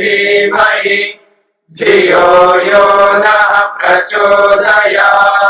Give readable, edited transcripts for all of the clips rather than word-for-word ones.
धीमहि धियो यो नः प्रचोदयात्।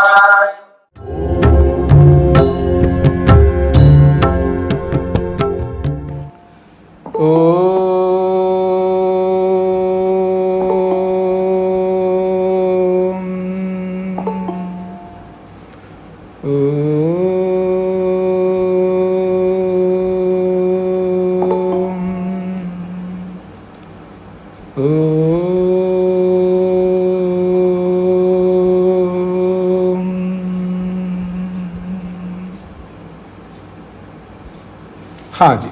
हाँ जी,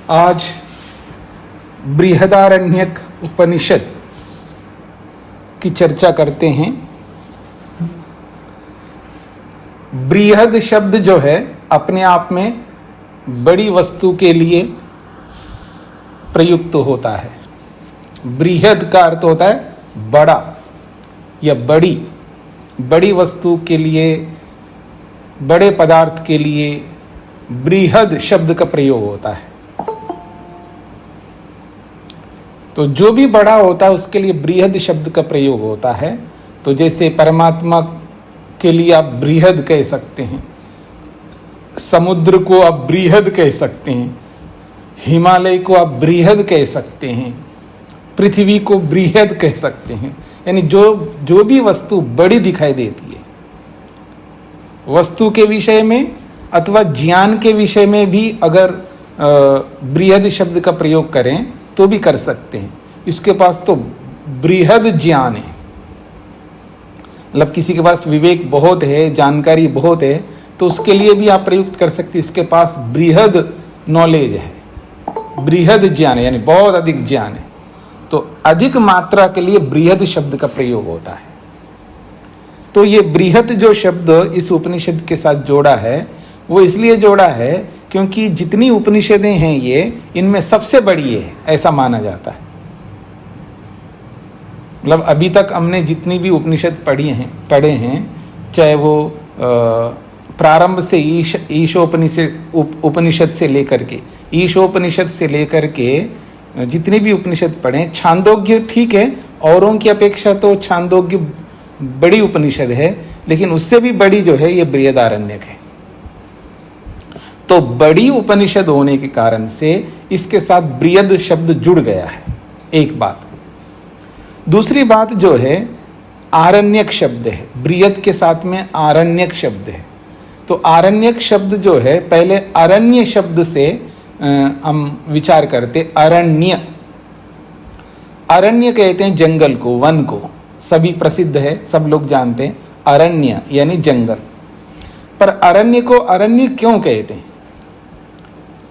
आज बृहदारण्यक उपनिषद की चर्चा करते हैं। बृहद शब्द जो है अपने आप में बड़ी वस्तु के लिए प्रयुक्त होता है। बृहद का अर्थ होता है बड़ा या बड़ी वस्तु के लिए, बड़े पदार्थ के लिए बृहद शब्द का प्रयोग होता है। तो जो भी बड़ा होता है उसके लिए बृहद शब्द का प्रयोग होता है। तो जैसे परमात्मा के लिए आप बृहद कह सकते हैं, समुद्र को आप बृहद कह सकते हैं, हिमालय को आप बृहद कह सकते हैं, पृथ्वी को बृहद कह सकते हैं। यानी जो भी वस्तु बड़ी दिखाई देती है, वस्तु के विषय में अथवा ज्ञान के विषय में भी अगर बृहद शब्द का प्रयोग करें तो भी कर सकते हैं। इसके पास तो बृहद ज्ञान है, मतलब किसी के पास विवेक बहुत है, जानकारी बहुत है, तो उसके लिए भी आप प्रयुक्त कर सकते हैं। इसके पास बृहद नॉलेज है, बृहद ज्ञान है, यानी बहुत अधिक ज्ञान है। तो अधिक मात्रा के लिए बृहद शब्द का प्रयोग होता है। तो ये बृहद जो शब्द इस उपनिषद के साथ जोड़ा है, वो इसलिए जोड़ा है क्योंकि जितनी उपनिषदें हैं ये, इनमें सबसे बड़ी है ऐसा माना जाता है। मतलब अभी तक हमने जितनी भी उपनिषद पढ़े हैं, चाहे वो प्रारंभ से उपनिषद से लेकर के, ईशोपनिषद से लेकर के जितने भी उपनिषद पढ़े, छांदोग्य ठीक है, औरों की अपेक्षा तो छांदोग्य बड़ी उपनिषद है, लेकिन उससे भी बड़ी जो है ये बृहदारण्यक है। तो बड़ी उपनिषद होने के कारण से इसके साथ बृहद शब्द जुड़ गया है, एक बात। दूसरी बात जो है आरण्यक शब्द है, बृहद के साथ में आरण्यक शब्द है। तो आरण्यक शब्द जो है, पहले अरण्य शब्द से हम विचार करते। अरण्य कहते हैं जंगल को, वन को, सभी प्रसिद्ध है, सब लोग जानते हैं। अरण्य यानी जंगल। पर अरण्य को अरण्य क्यों कहते हैं?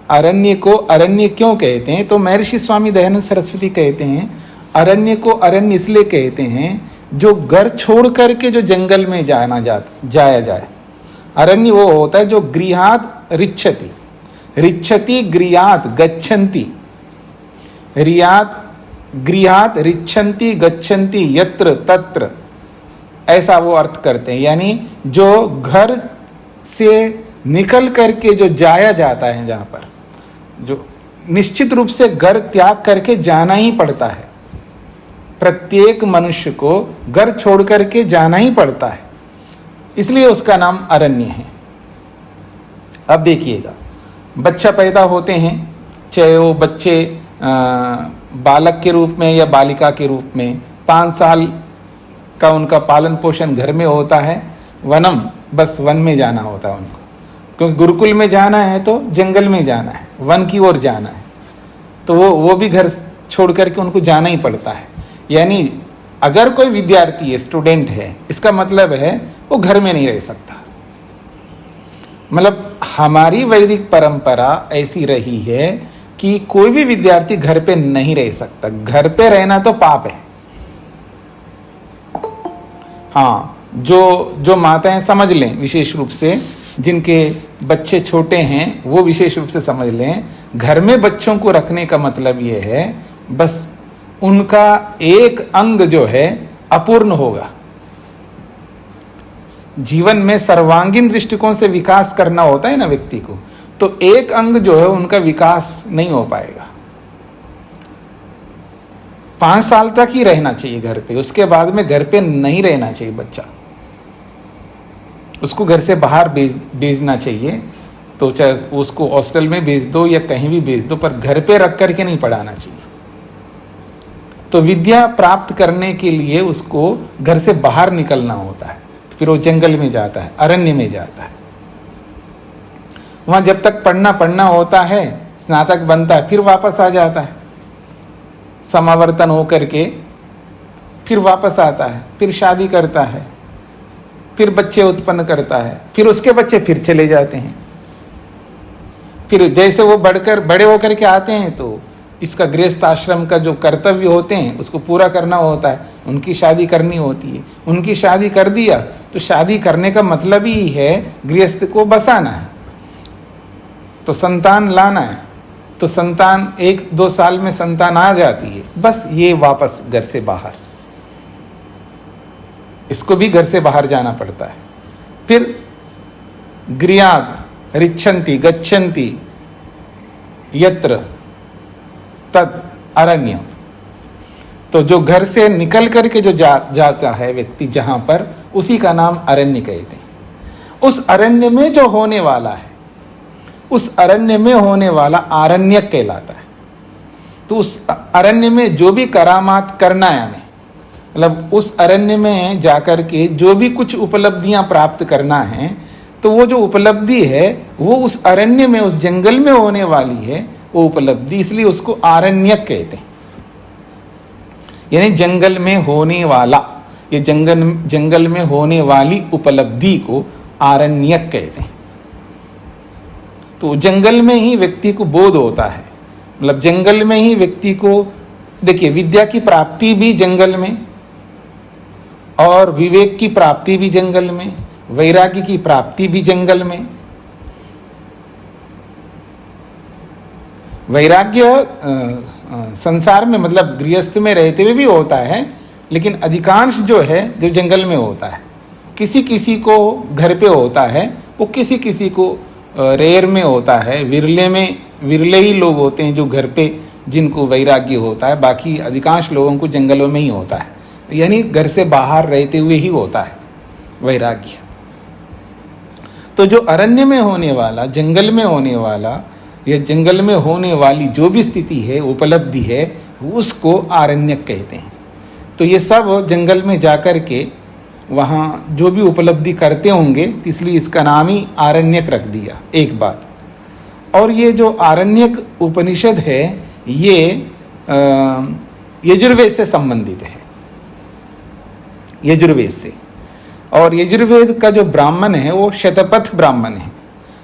अरण्य को अरण्य क्यों कहते हैं? तो महर्षि स्वामी दयानंद सरस्वती कहते हैं अरण्य को अरण्य इसलिए कहते हैं जो घर छोड़ करके जो जंगल में जाया जाए। अरण्य वो होता है जो गृहात रिच्छति, रिच्छति गृहात गच्छन्ति, गृहात रिच्छन्ति गच्छन्ति यत्र तत्र, ऐसा वो अर्थ करते हैं। यानी जो घर से निकल करके जो जाया जाता है, जहाँ पर जो निश्चित रूप से घर त्याग करके जाना ही पड़ता है, प्रत्येक मनुष्य को घर छोड़ करके जाना ही पड़ता है, इसलिए उसका नाम अरण्य है। अब देखिएगा, बच्चा पैदा होते हैं, चाहे वो बच्चे बालक के रूप में या बालिका के रूप में, 5 साल का उनका पालन पोषण घर में होता है, वनम बस वन में जाना होता है उनको, क्योंकि गुरुकुल में जाना है तो जंगल में जाना है, वन की ओर जाना है, तो वो भी घर छोड़ करके उनको जाना ही पड़ता है। यानी अगर कोई विद्यार्थी है, स्टूडेंट है, इसका मतलब है वो घर में नहीं रह सकता। मतलब हमारी वैदिक परंपरा ऐसी रही है कि कोई भी विद्यार्थी घर पे नहीं रह सकता, घर पे रहना तो पाप है। हाँ, जो माताएं समझ लें, विशेष रूप से जिनके बच्चे छोटे हैं वो विशेष रूप से समझ लें, घर में बच्चों को रखने का मतलब ये है बस उनका एक अंग जो है अपूर्ण होगा। जीवन में सर्वांगीण दृष्टिकोण से विकास करना होता है ना व्यक्ति को, तो एक अंग जो है उनका विकास नहीं हो पाएगा। 5 साल तक ही रहना चाहिए घर पे, उसके बाद में घर पे नहीं रहना चाहिए बच्चा, उसको घर से बाहर भेजना चाहिए। तो चाहे उसको हॉस्टल में भेज दो या कहीं भी भेज दो, पर घर पे रख करके नहीं पढ़ाना चाहिए। तो विद्या प्राप्त करने के लिए उसको घर से बाहर निकलना होता है। तो फिर वो जंगल में जाता है, अरण्य में जाता है, वहां जब तक पढ़ना होता है, स्नातक बनता है, फिर वापस आ जाता है, समावर्तन होकर के फिर वापस आता है, फिर शादी करता है, फिर बच्चे उत्पन्न करता है, फिर उसके बच्चे फिर चले जाते हैं। फिर जैसे वो बड़े होकर के आते हैं तो इसका गृहस्थ आश्रम का जो कर्तव्य होते हैं उसको पूरा करना होता है, उनकी शादी करनी होती है। उनकी शादी कर दिया तो शादी करने का मतलब ही है गृहस्थ को बसाना है, तो संतान लाना है। तो संतान 1-2 साल में संतान आ जाती है, बस ये वापस घर से बाहर, इसको भी घर से बाहर जाना पड़ता है। फिर गृहात् रिच्छन्ति गच्छन्ति यत्र तत् अरण्य। तो जो घर से निकल करके जो जाता है व्यक्ति जहां पर, उसी का नाम अरण्य कहते हैं। उस अरण्य में जो होने वाला है, उस अरण्य में होने वाला आरण्यक कहलाता है। तो उस अरण्य में जो भी करामात करना है हमें, मतलब उस अरण्य में जाकर के जो भी कुछ उपलब्धियां प्राप्त करना है, तो वो जो उपलब्धि है वो उस अरण्य में, उस जंगल में होने वाली है वो उपलब्धि, इसलिए उसको आरण्यक कहते हैं। यानी जंगल में होने वाला, ये जंगल में होने वाली उपलब्धि को आरण्यक कहते हैं। तो जंगल में ही व्यक्ति को बोध होता है, मतलब जंगल में ही व्यक्ति को, देखिए विद्या की प्राप्ति भी जंगल में, और विवेक की प्राप्ति भी जंगल में, वैराग्य की प्राप्ति भी जंगल में। वैराग्य संसार में मतलब गृहस्थ में रहते हुए भी होता है, लेकिन अधिकांश जो है जो जंगल में होता है। किसी किसी को घर पे होता है, वो किसी किसी को रेयर में होता है, विरले ही लोग होते हैं जो घर पे जिनको वैराग्य होता है, बाकी अधिकांश लोगों को जंगलों में ही होता है, यानी घर से बाहर रहते हुए ही होता है वैराग्य। तो जो अरण्य में होने वाला, जंगल में होने वाला या जंगल में होने वाली जो भी स्थिति है, उपलब्धि है, उसको आरण्यक कहते हैं। तो ये सब जंगल में जाकर के वहाँ जो भी उपलब्धि करते होंगे, इसलिए इसका नाम ही आरण्यक रख दिया, एक बात। और ये जो आरण्यक उपनिषद है ये यजुर्वेद से संबंधित है, यजुर्वेद से। और यजुर्वेद का जो ब्राह्मण है वो शतपथ ब्राह्मण है,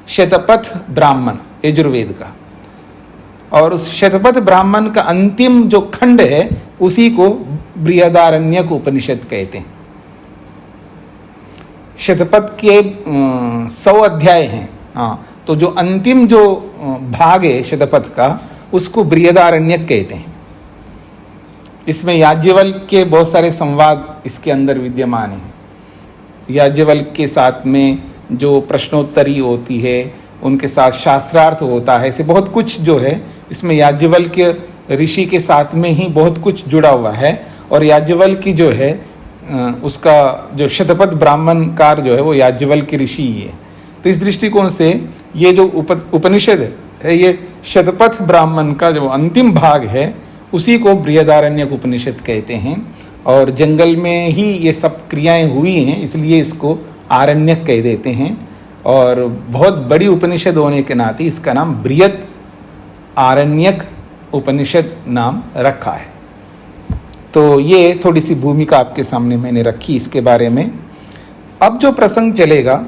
शतपथ ब्राह्मण यजुर्वेद का। और उस शतपथ ब्राह्मण का अंतिम जो खंड है उसी को बृहदारण्यक उपनिषद कहते हैं। शतपथ के 100 अध्याय हैं, हाँ, तो जो अंतिम जो भाग है शतपथ का उसको बृहदारण्यक कहते हैं। इसमें याज्ञवल्क्य के बहुत सारे संवाद इसके अंदर विद्यमान हैं। याज्ञवल्क्य के साथ में जो प्रश्नोत्तरी होती है, उनके साथ शास्त्रार्थ होता है, ऐसे बहुत कुछ जो है इसमें याज्ञवल्क्य ऋषि के साथ में ही बहुत कुछ जुड़ा हुआ है। और याज्ञवल्क्य जो है उसका जो शतपथ ब्राह्मणकार जो है वो याज्ञवल्क्य ऋषि ही है। तो इस दृष्टिकोण से ये जो उपनिषद है ये शतपथ ब्राह्मण का जो अंतिम भाग है उसी को बृहदारण्यक उपनिषद कहते हैं। और जंगल में ही ये सब क्रियाएं हुई हैं, इसलिए इसको आरण्यक कह देते हैं। और बहुत बड़ी उपनिषद होने के नाते इसका नाम बृहद आरण्यक उपनिषद नाम रखा है। तो ये थोड़ी सी भूमिका आपके सामने मैंने रखी इसके बारे में। अब जो प्रसंग चलेगा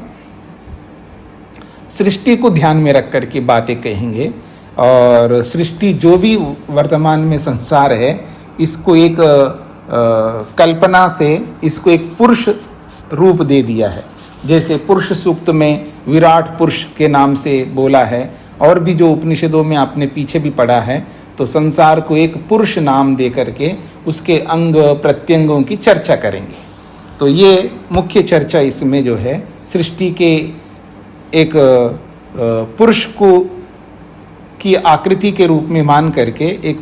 सृष्टि को ध्यान में रख कर के बातें कहेंगे। और सृष्टि जो भी वर्तमान में संसार है इसको एक कल्पना से इसको एक पुरुष रूप दे दिया है। जैसे पुरुष सूक्त में विराट पुरुष के नाम से बोला है, और भी जो उपनिषदों में आपने पीछे भी पढ़ा है, तो संसार को एक पुरुष नाम दे करके उसके अंग प्रत्यंगों की चर्चा करेंगे। तो ये मुख्य चर्चा इसमें जो है सृष्टि के एक पुरुष को की आकृति के रूप में मान करके एक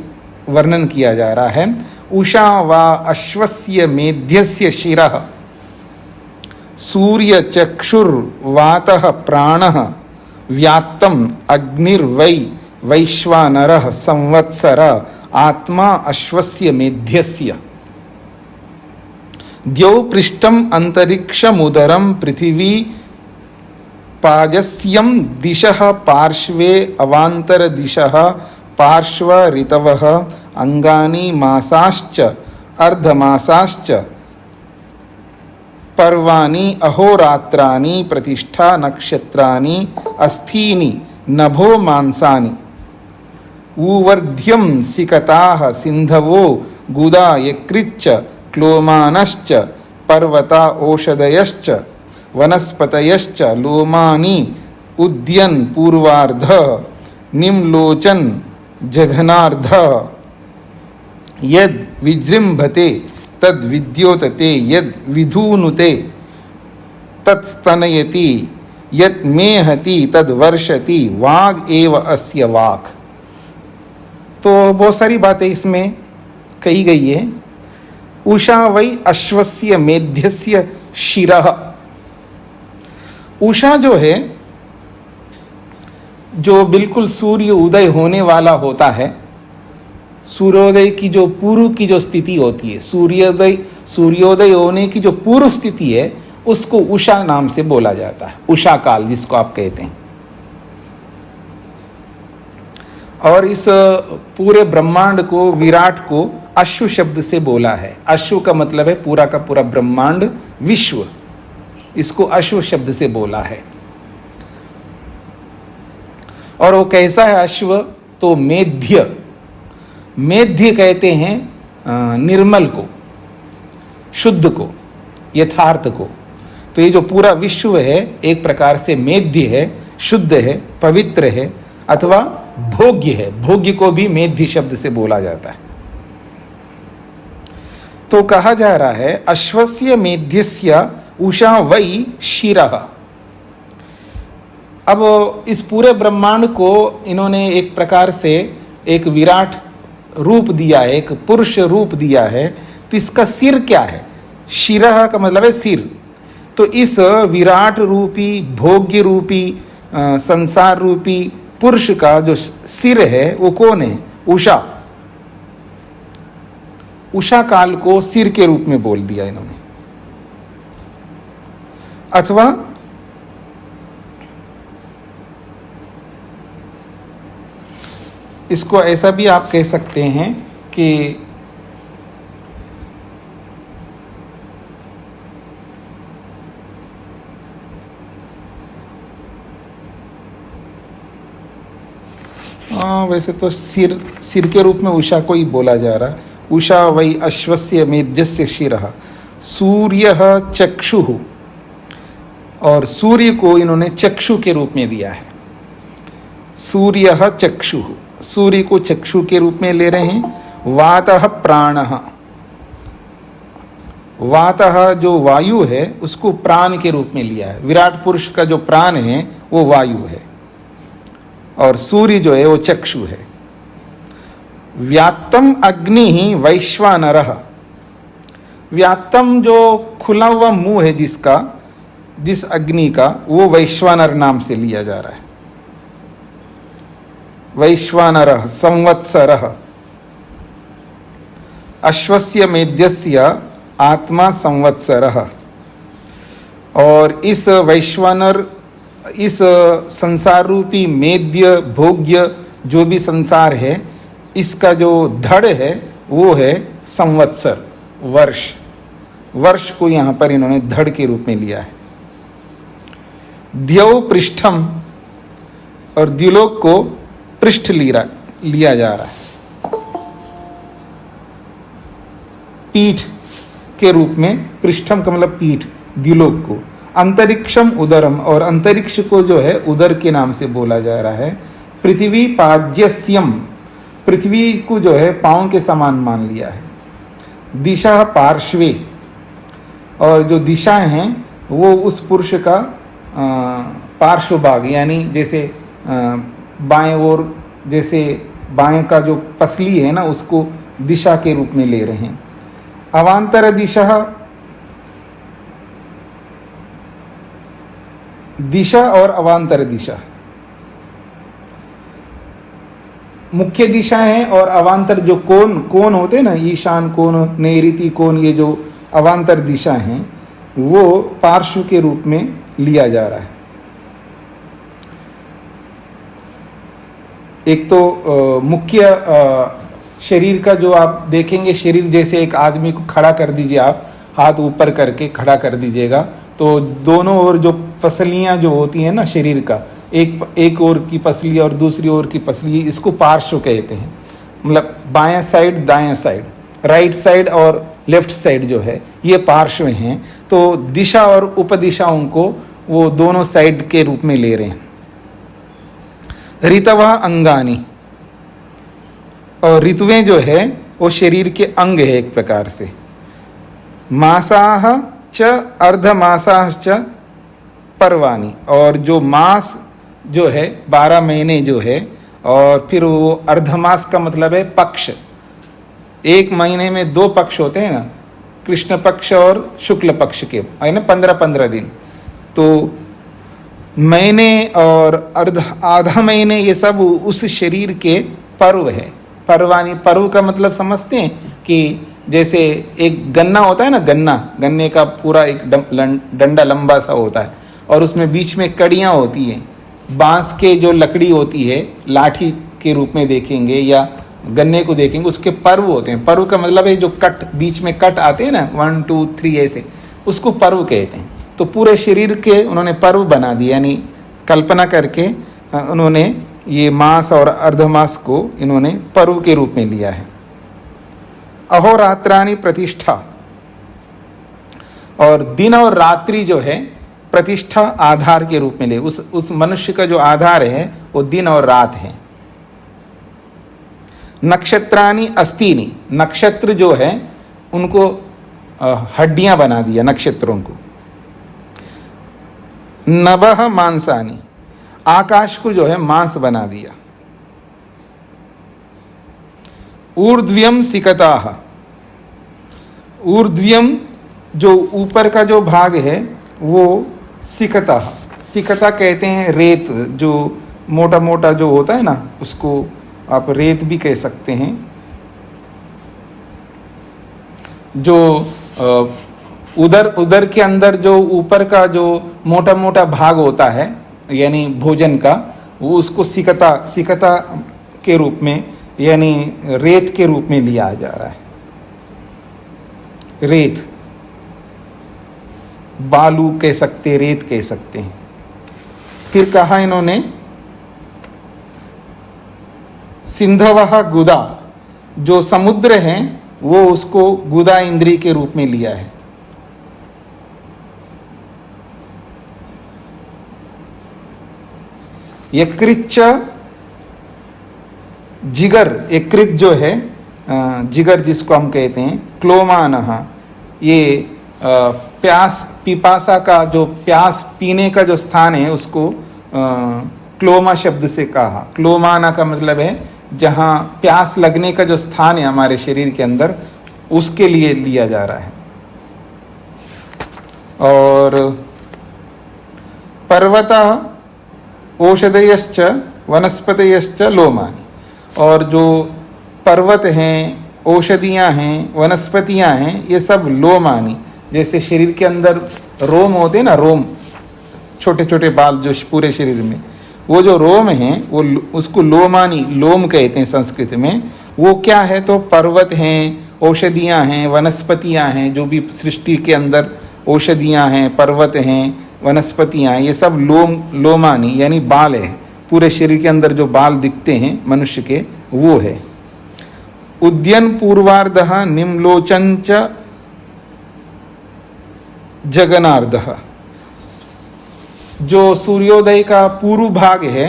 वर्णन किया जा रहा है। उषा वा अश्वस्य मेध्यस्य शिरः सूर्य चक्षुर्वातः प्राणः व्यात्तम अग्निर्वै वैश्वानरः संवत्सर आत्मा अश्वस्य मेध्यस्य द्यौ पृष्ठम अंतरिक्षमुदरम पृथिवी पाजस्यम दिशः पार्श्वे अवांतर दिशः पार्श्व ऋतवः अंगानि मासाश्च अर्धमासाश्च पर्वाणि अहोरात्राणि प्रतिष्ठा नक्षत्राणि अस्थीनि नभो मांसानि ऊवर्ध्यं सिकताः सिन्धवो गुदा यकृच्च क्लोमानश्च पर्वता ओषधयश्च वनस्पतयश्च लोमानि उद्यन् पूर्वार्ध निम्लोचन जघनार्ध यद विजृंभते तद विद्योतते यद विधूनुते तत्स्तनयति यद मेहति तद वर्षति वाग एव अस्य वाक्। तो बहुत सारी बातें इसमें कही गई है। उषा वै अश्वस्य मेध्यस्य शिरः। उषा जो है, जो बिल्कुल सूर्य उदय होने वाला होता है, सूर्योदय की जो पूर्व की जो स्थिति होती है, सूर्योदय होने की जो पूर्व स्थिति है, उसको उषा नाम से बोला जाता है, उषा काल जिसको आप कहते हैं। और इस पूरे ब्रह्मांड को, विराट को अश्व शब्द से बोला है। अश्व का मतलब है पूरा का पूरा ब्रह्मांड, विश्व, इसको अश्व शब्द से बोला है। और वो कैसा है अश्व? तो मेध्य, मेध्य कहते हैं निर्मल को, शुद्ध को, यथार्थ को। तो ये जो पूरा विश्व है एक प्रकार से मेध्य है, शुद्ध है, पवित्र है, अथवा भोग्य है। भोग्य को भी मेध्य शब्द से बोला जाता है। तो कहा जा रहा है अश्वस्य मेध्यस्य उषा वै शिरः। अब इस पूरे ब्रह्मांड को इन्होंने एक प्रकार से एक विराट रूप दिया है, एक पुरुष रूप दिया है। तो इसका सिर क्या है? शिरः का मतलब है सिर। तो इस विराट रूपी, भोग्य रूपी, संसार रूपी पुरुष का जो सिर है वो कौन है? उषा। उषा काल को सिर के रूप में बोल दिया इन्होंने। अथवा इसको ऐसा भी आप कह सकते हैं कि वैसे तो सिर के रूप में उषा को ही बोला जा रहा है। उषा वै अश्वस्य मेध्यस्य शिरः सूर्यः चक्षुः। और सूर्य को इन्होंने चक्षु के रूप में दिया है। सूर्यः चक्षुः, सूर्य को चक्षु के रूप में ले रहे हैं। वातः प्राणः, वातः जो वायु है उसको प्राण के रूप में लिया है। विराट पुरुष का जो प्राण है वो वायु है और सूर्य जो है वो चक्षु है। व्यात्तम अग्नि ही वैश्वानरः। व्यात्तम जो खुला हुआ मुंह है जिसका, जिस अग्नि का, वो वैश्वानर नाम से लिया जा रहा है। वैश्वानरः संवत्सरः। अश्वस्य मेध्यस्य आत्मा संवत्सरः। और इस वैश्वानर, इस संसार रूपी मेध्य भोग्य जो भी संसार है, इसका जो धड़ है वो है संवत्सर, वर्ष। वर्ष को यहाँ पर इन्होंने धड़ के रूप में लिया है। द्यौ पृष्ठम, और द्युलोक को पृष्ठ लिया जा रहा है, पीठ के रूप में। पृष्ठम का मतलब पीठ, द्युलोक को। अंतरिक्षम उदरम, और अंतरिक्ष को जो है उदर के नाम से बोला जा रहा है। पृथ्वी पाज्यस्यम, पृथ्वी को जो है पांव के समान मान लिया है। दिशा पार्श्वे, और जो दिशाएं हैं वो उस पुरुष का पार्श्व भाग, यानी जैसे बाएं ओर, जैसे बाएं का जो पसली है ना उसको दिशा के रूप में ले रहे हैं। अवांतर दिशा, दिशा और अवांतर दिशा मुख्य दिशा है, और अवांतर जो कोण होते हैं ना, ईशान कोण, नैऋति कोण, ये जो अवांतर दिशा हैं वो पार्श्व के रूप में लिया जा रहा है। एक तो मुख्य शरीर का जो आप देखेंगे, शरीर जैसे एक आदमी को खड़ा कर दीजिए, आप हाथ ऊपर करके खड़ा कर दीजिएगा, तो दोनों ओर जो पसलियां जो होती हैं ना शरीर का, एक ओर की पसली और दूसरी ओर की पसली, इसको पार्श्व कहते हैं। मतलब बायां साइड, दायां साइड, राइट साइड और लेफ्ट साइड जो है ये पार्श्व हैं। तो दिशा और उपदिशाओं को वो दोनों साइड के रूप में ले रहे हैं। ऋतवा अंगानी, और ऋतुएं जो है वो शरीर के अंग है एक प्रकार से। मासाह च अर्धमासाह च पर्वाणी, और जो मास जो है 12 महीने जो है, और फिर वो अर्धमास का मतलब है पक्ष। एक महीने में 2 पक्ष होते हैं ना, कृष्ण पक्ष और शुक्ल पक्ष के, है ना, 15-15 दिन। तो महीने और आधा महीने ये सब उस शरीर के पर्व है। पर्वानी, पर्व का मतलब समझते हैं कि जैसे एक गन्ना होता है ना, गन्ने का पूरा एक डंडा लंबा सा होता है, और उसमें बीच में कड़ियाँ होती हैं। बांस के जो लकड़ी होती है, लाठी के रूप में देखेंगे या गन्ने को देखेंगे, उसके पर्व होते हैं। पर्व का मतलब है जो कट, बीच में कट आते हैं ना, 1 2 3 ऐसे, उसको पर्व कहते हैं। तो पूरे शरीर के उन्होंने पर्व बना दिए, यानी कल्पना करके उन्होंने ये मास और अर्धमास को इन्होंने पर्व के रूप में लिया है। अहोरात्रानी प्रतिष्ठा, और दिन और रात्रि जो है प्रतिष्ठा आधार के रूप में ले, उस मनुष्य का जो आधार है वो दिन और रात है। नक्षत्रानी अस्तीनी, नक्षत्र जो है उनको हड्डियां बना दिया नक्षत्रों को। नभः मांसानी, आकाश को जो है मांस बना दिया। ऊर्ध्व्यम सिकताः, ऊर्ध्व्यम जो ऊपर का जो भाग है वो सिकताः, सिकता कहते हैं रेत, जो मोटा मोटा जो होता है ना उसको आप रेत भी कह सकते हैं। जो उदर के अंदर जो ऊपर का जो मोटा मोटा भाग होता है, यानी भोजन का, वो उसको सिकता के रूप में, यानी रेत के रूप में लिया जा रहा है। रेत, बालू कह सकते, रेत कह सकते हैं। फिर कहा इन्होंने सिंधवः गुदा, जो समुद्र हैं वो उसको गुदा इंद्री के रूप में लिया है। यकृच्च जिगर, यकृत जो है जिगर जिसको हम कहते हैं, क्लोमानः, ये प्यास, पिपासा का जो प्यास पीने का जो स्थान है उसको क्लोमा शब्द से कहा। क्लोमाना का मतलब है जहाँ प्यास लगने का जो स्थान है हमारे शरीर के अंदर, उसके लिए लिया जा रहा है। और पर्वतः औषधयश्च वनस्पतयश्च लोमानि, और जो पर्वत हैं, औषधियाँ हैं, वनस्पतियाँ हैं, ये सब लोमानि, जैसे शरीर के अंदर रोम होते हैं ना, रोम, छोटे छोटे बाल जो पूरे शरीर में, वो जो रोम हैं वो उसको लोमानी, लोम कहते हैं संस्कृत में। वो क्या है, तो पर्वत हैं, औषधियाँ हैं, वनस्पतियाँ हैं, जो भी सृष्टि के अंदर औषधियाँ हैं, पर्वत हैं, वनस्पतियाँ हैं, ये सब लोमानी यानी बाल है। पूरे शरीर के अंदर जो बाल दिखते हैं मनुष्य के, वो है। उद्यन पूर्वार्धः निम्लोचन च जगनार्धः, जो सूर्योदय का पूर्व भाग है,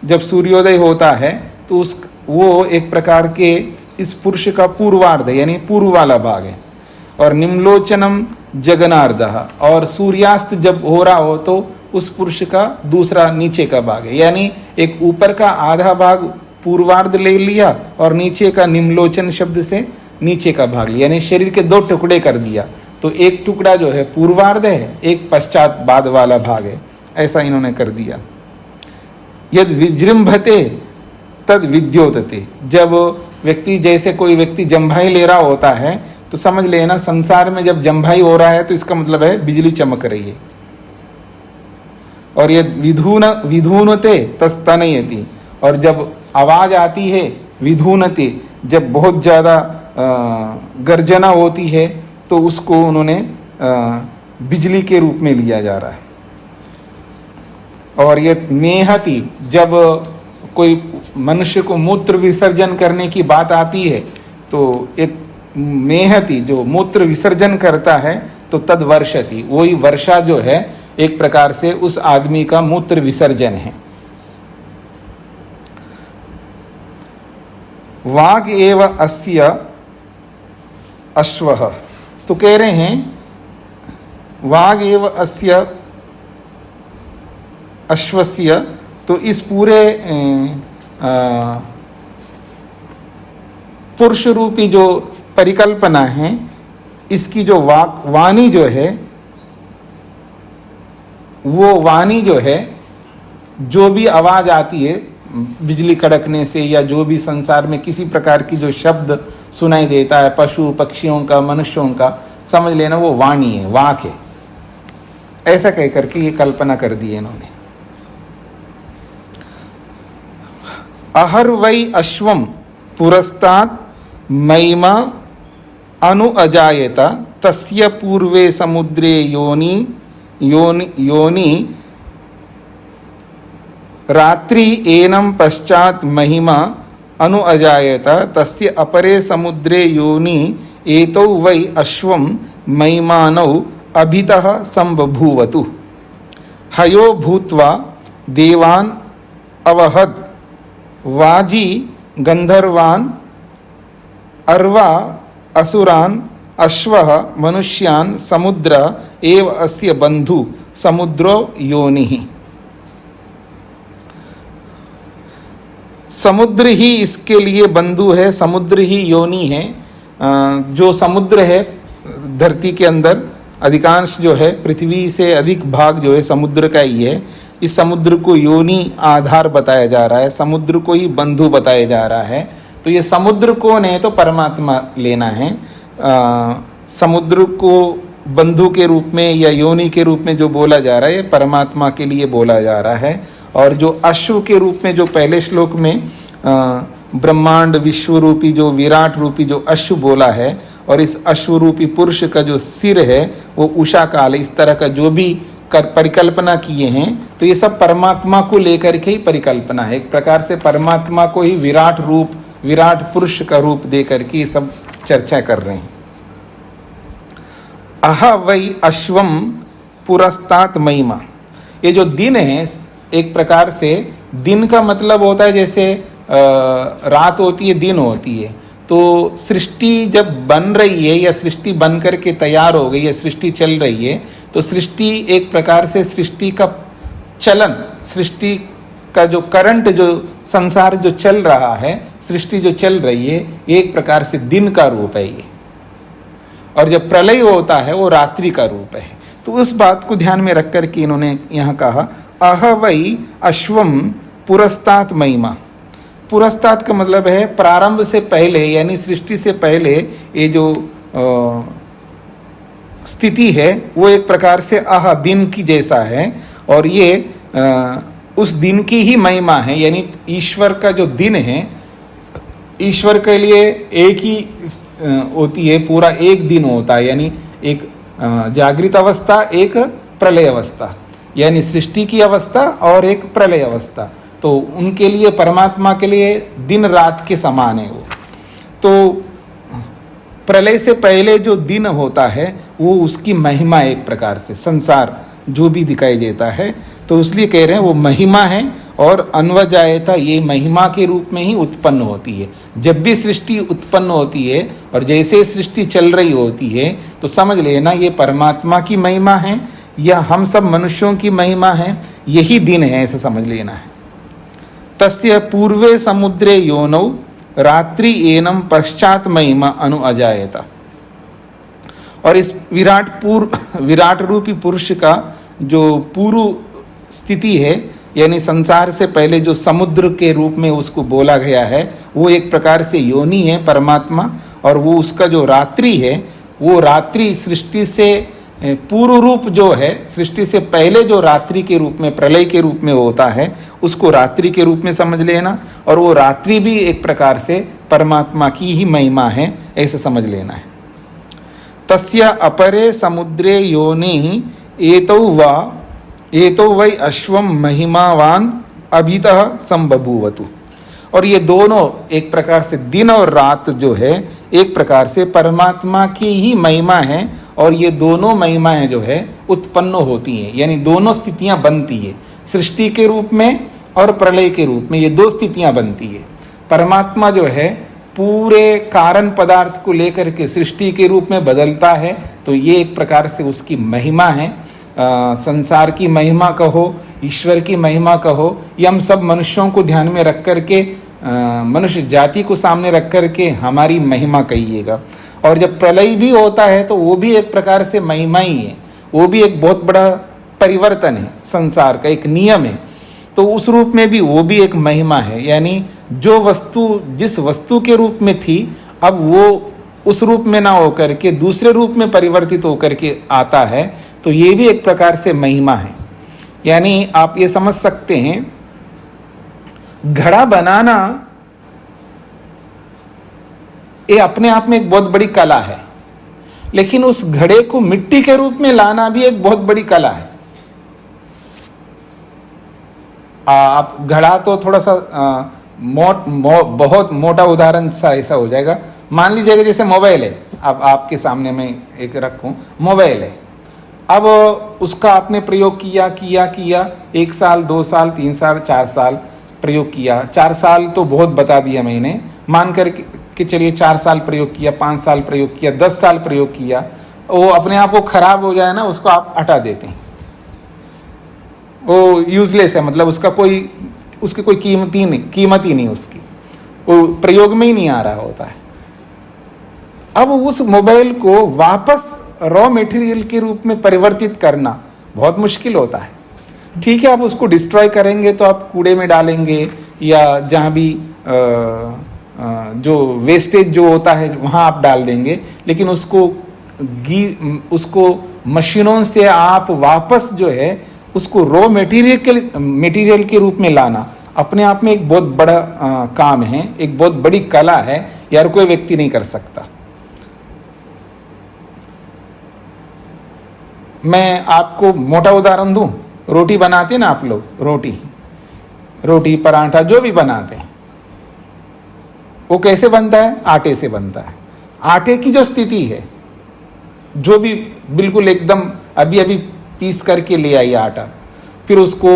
जब सूर्योदय होता है तो वो एक प्रकार के इस पुरुष का पूर्वार्ध यानी पूर्व वाला भाग है। और निम्लोचनम जगनार्धः, और सूर्यास्त जब हो रहा हो तो उस पुरुष का दूसरा नीचे का भाग है। यानी एक ऊपर का आधा भाग पूर्वार्ध ले लिया और नीचे का निम्नलोचन शब्द से नीचे का भाग लिया, यानी शरीर के दो टुकड़े कर दिया। तो एक टुकड़ा जो है पूर्वार्ध है, एक पश्चात बाद वाला भाग है, ऐसा इन्होंने कर दिया। यद विजृंभते तद विद्योतते, जब व्यक्ति, जैसे कोई व्यक्ति जम्भाई ले रहा होता है तो समझ लेना संसार में जब जम्भाई हो रहा है तो इसका मतलब है बिजली चमक रही है। और यद विधूनते तस्तनयति, और जब आवाज आती है विधूनते, जब बहुत ज़्यादा गर्जना होती है तो उसको उन्होंने बिजली के रूप में लिया जा रहा है। और ये मेहती, जब कोई मनुष्य को मूत्र विसर्जन करने की बात आती है तो एक मेहती, जो मूत्र विसर्जन करता है तो तद वर्षति, वही वर्षा जो है एक प्रकार से उस आदमी का मूत्र विसर्जन है। वाग एव अस्य अश्वः, तो कह रहे हैं वाग एव अस्य अश्वस्य, तो इस पूरे पुरुष रूपी जो परिकल्पना है, इसकी जो वाणी जो है, वो वाणी जो है, जो भी आवाज आती है बिजली कड़कने से या जो भी संसार में किसी प्रकार की जो शब्द सुनाई देता है, पशु पक्षियों का, मनुष्यों का, समझ लेना वो वाणी है, वाक है। ऐसा कह करके ये कल्पना कर दी है इन्होंने। अहर वै अश्वम पुरस्तात् महिमा अनु अजायत तस्य पूर्वे समुद्रे योनि रात्रि एनं पश्चात महिमा अनु अजायत तस्य अपरे समुद्रे योनि एतौ वै अश्वं महिमानौ अभितः संबभूवतु हयो भूत्वा देवान् अवहद वाजी गंधर्वान् अर्वा असुरान् अश्वः मनुष्यान् समुद्र एव अस्य बंधु समुद्रो योनिः। समुद्र ही इसके लिए बंधु है, समुद्र ही योनि है। जो समुद्र है धरती के अंदर अधिकांश जो है, पृथ्वी से अधिक भाग जो है समुद्र का ही है। इस समुद्र को योनि आधार बताया जा रहा है, समुद्र को ही बंधु बताया जा रहा है। तो ये समुद्र कौन है, तो परमात्मा लेना है। समुद्र को बंधु के रूप में या योनि के रूप में जो बोला जा रहा है, ये परमात्मा के लिए बोला जा रहा है। और जो अश्व के रूप में जो पहले श्लोक में ब्रह्मांड विश्व रूपी जो विराट रूपी जो अश्व बोला है, और इस अश्व रूपी पुरुष का जो सिर है वो उषा काल, इस तरह का जो भी परिकल्पना किए हैं, तो ये सब परमात्मा को लेकर के ही परिकल्पना है। एक प्रकार से परमात्मा को ही विराट रूप, विराट पुरुष का रूप दे करके ये सब चर्चा कर रहे हैं। अह वै अश्वम पुरस्तात् महिमा, ये जो दिन है, एक प्रकार से दिन का मतलब होता है जैसे रात होती है, दिन होती है। तो सृष्टि जब बन रही है या सृष्टि बन करके तैयार हो गई है, सृष्टि चल रही है, तो सृष्टि एक प्रकार से सृष्टि का चलन, सृष्टि का जो करंट, जो संसार जो चल रहा है, सृष्टि जो चल रही है, एक प्रकार से दिन का रूप है ये। और जब प्रलय होता है वो रात्रि का रूप है। तो उस बात को ध्यान में रख कर के इन्होंने यहाँ कहा अह वै अश्वम पुरस्तात् महिमा। पुरस्तात् का मतलब है प्रारंभ से पहले, यानी सृष्टि से पहले ये जो स्थिति है वो एक प्रकार से दिन की जैसा है। और ये उस दिन की ही महिमा है, यानी ईश्वर का जो दिन है, ईश्वर के लिए एक ही होती है, पूरा एक दिन होता है। यानी एक जागृत अवस्था, एक प्रलय अवस्था, यानी सृष्टि की अवस्था और एक प्रलय अवस्था। तो उनके लिए, परमात्मा के लिए दिन रात के समान है वो। तो प्रलय से पहले जो दिन होता है वो उसकी महिमा, एक प्रकार से संसार जो भी दिखाई देता है, तो इसलिए कह रहे हैं वो महिमा है। और अन्वजायता, ये महिमा के रूप में ही उत्पन्न होती है। जब भी सृष्टि उत्पन्न होती है और जैसे सृष्टि चल रही होती है, तो समझ लेना ये परमात्मा की महिमा है, यह हम सब मनुष्यों की महिमा है, यही दिन है, ऐसा समझ लेना है। तस्य पूर्वे समुद्रे योनौ रात्रि एनम पश्चात महिमा अनु अजायता। और इस विराट रूपी पुरुष का जो पूर्व स्थिति है, यानी संसार से पहले जो समुद्र के रूप में उसको बोला गया है, वो एक प्रकार से योनि है परमात्मा। और वो उसका जो रात्रि है, वो रात्रि सृष्टि से पूर्व रूप जो है, सृष्टि से पहले जो रात्रि के रूप में, प्रलय के रूप में होता है, उसको रात्रि के रूप में समझ लेना। और वो रात्रि भी एक प्रकार से परमात्मा की ही महिमा है, ऐसे समझ लेना है। तस्य अपरे समुद्रे योनि एतौ वै अश्वम महिमावान अभितः संबभूवतु। और ये दोनों एक प्रकार से दिन और रात जो है, एक प्रकार से परमात्मा की ही महिमा है। और ये दोनों महिमाएं जो है उत्पन्न होती हैं, यानी दोनों स्थितियां बनती है, सृष्टि के रूप में और प्रलय के रूप में, ये दो स्थितियां बनती है। परमात्मा जो है पूरे कारण पदार्थ को लेकर के सृष्टि के रूप में बदलता है, तो ये एक प्रकार से उसकी महिमा है। संसार की महिमा कहो, ईश्वर की महिमा कहो, ये हम सब मनुष्यों को ध्यान में रख करके, मनुष्य जाति को सामने रख करके हमारी महिमा कहिएगा। और जब प्रलय भी होता है तो वो भी एक प्रकार से महिमा ही है, वो भी एक बहुत बड़ा परिवर्तन है, संसार का एक नियम है। तो उस रूप में भी वो भी एक महिमा है, यानी जो वस्तु जिस वस्तु के रूप में थी, अब वो उस रूप में ना होकर के दूसरे रूप में परिवर्तित होकर के आता है, तो ये भी एक प्रकार से महिमा है। यानी आप ये समझ सकते हैं, घड़ा बनाना ये अपने आप में एक बहुत बड़ी कला है, लेकिन उस घड़े को मिट्टी के रूप में लाना भी एक बहुत बड़ी कला है। आप घड़ा तो थोड़ा सा बहुत मोटा उदाहरण सा ऐसा हो जाएगा। मान लीजिएगा जैसे मोबाइल है, अब आपके सामने मैं एक रखूं, मोबाइल है। अब उसका आपने प्रयोग किया 1 साल, 2 साल, 3 साल, 4 साल प्रयोग किया। 4 साल तो बहुत बता दिया मैंने, मान कर के चलिए 4 साल प्रयोग किया, 5 साल प्रयोग किया, 10 साल प्रयोग किया, वो अपने आप वो खराब हो जाए ना, उसको आप हटा देते हैं, वो यूजलेस है, मतलब उसकी कोई कीमत ही नहीं, उसकी वो प्रयोग में ही नहीं आ रहा होता है। अब उस मोबाइल को वापस रॉ मटेरियल के रूप में परिवर्तित करना बहुत मुश्किल होता है। ठीक है, आप उसको डिस्ट्रॉय करेंगे तो आप कूड़े में डालेंगे, या जहाँ भी जो वेस्टेज जो होता है वहाँ आप डाल देंगे, लेकिन उसको मशीनों से आप वापस जो है उसको रॉ मटेरियल के रूप में लाना अपने आप में एक बहुत बड़ा काम है, एक बहुत बड़ी कला है, यार कोई व्यक्ति नहीं कर सकता। मैं आपको मोटा उदाहरण दूं, रोटी बनाते हैं ना आप लोग, रोटी पराठा जो भी बनाते हैं, वो कैसे बनता है? आटे से बनता है। आटे की जो स्थिति है, जो भी बिल्कुल एकदम अभी पीस करके ले आई आटा, फिर उसको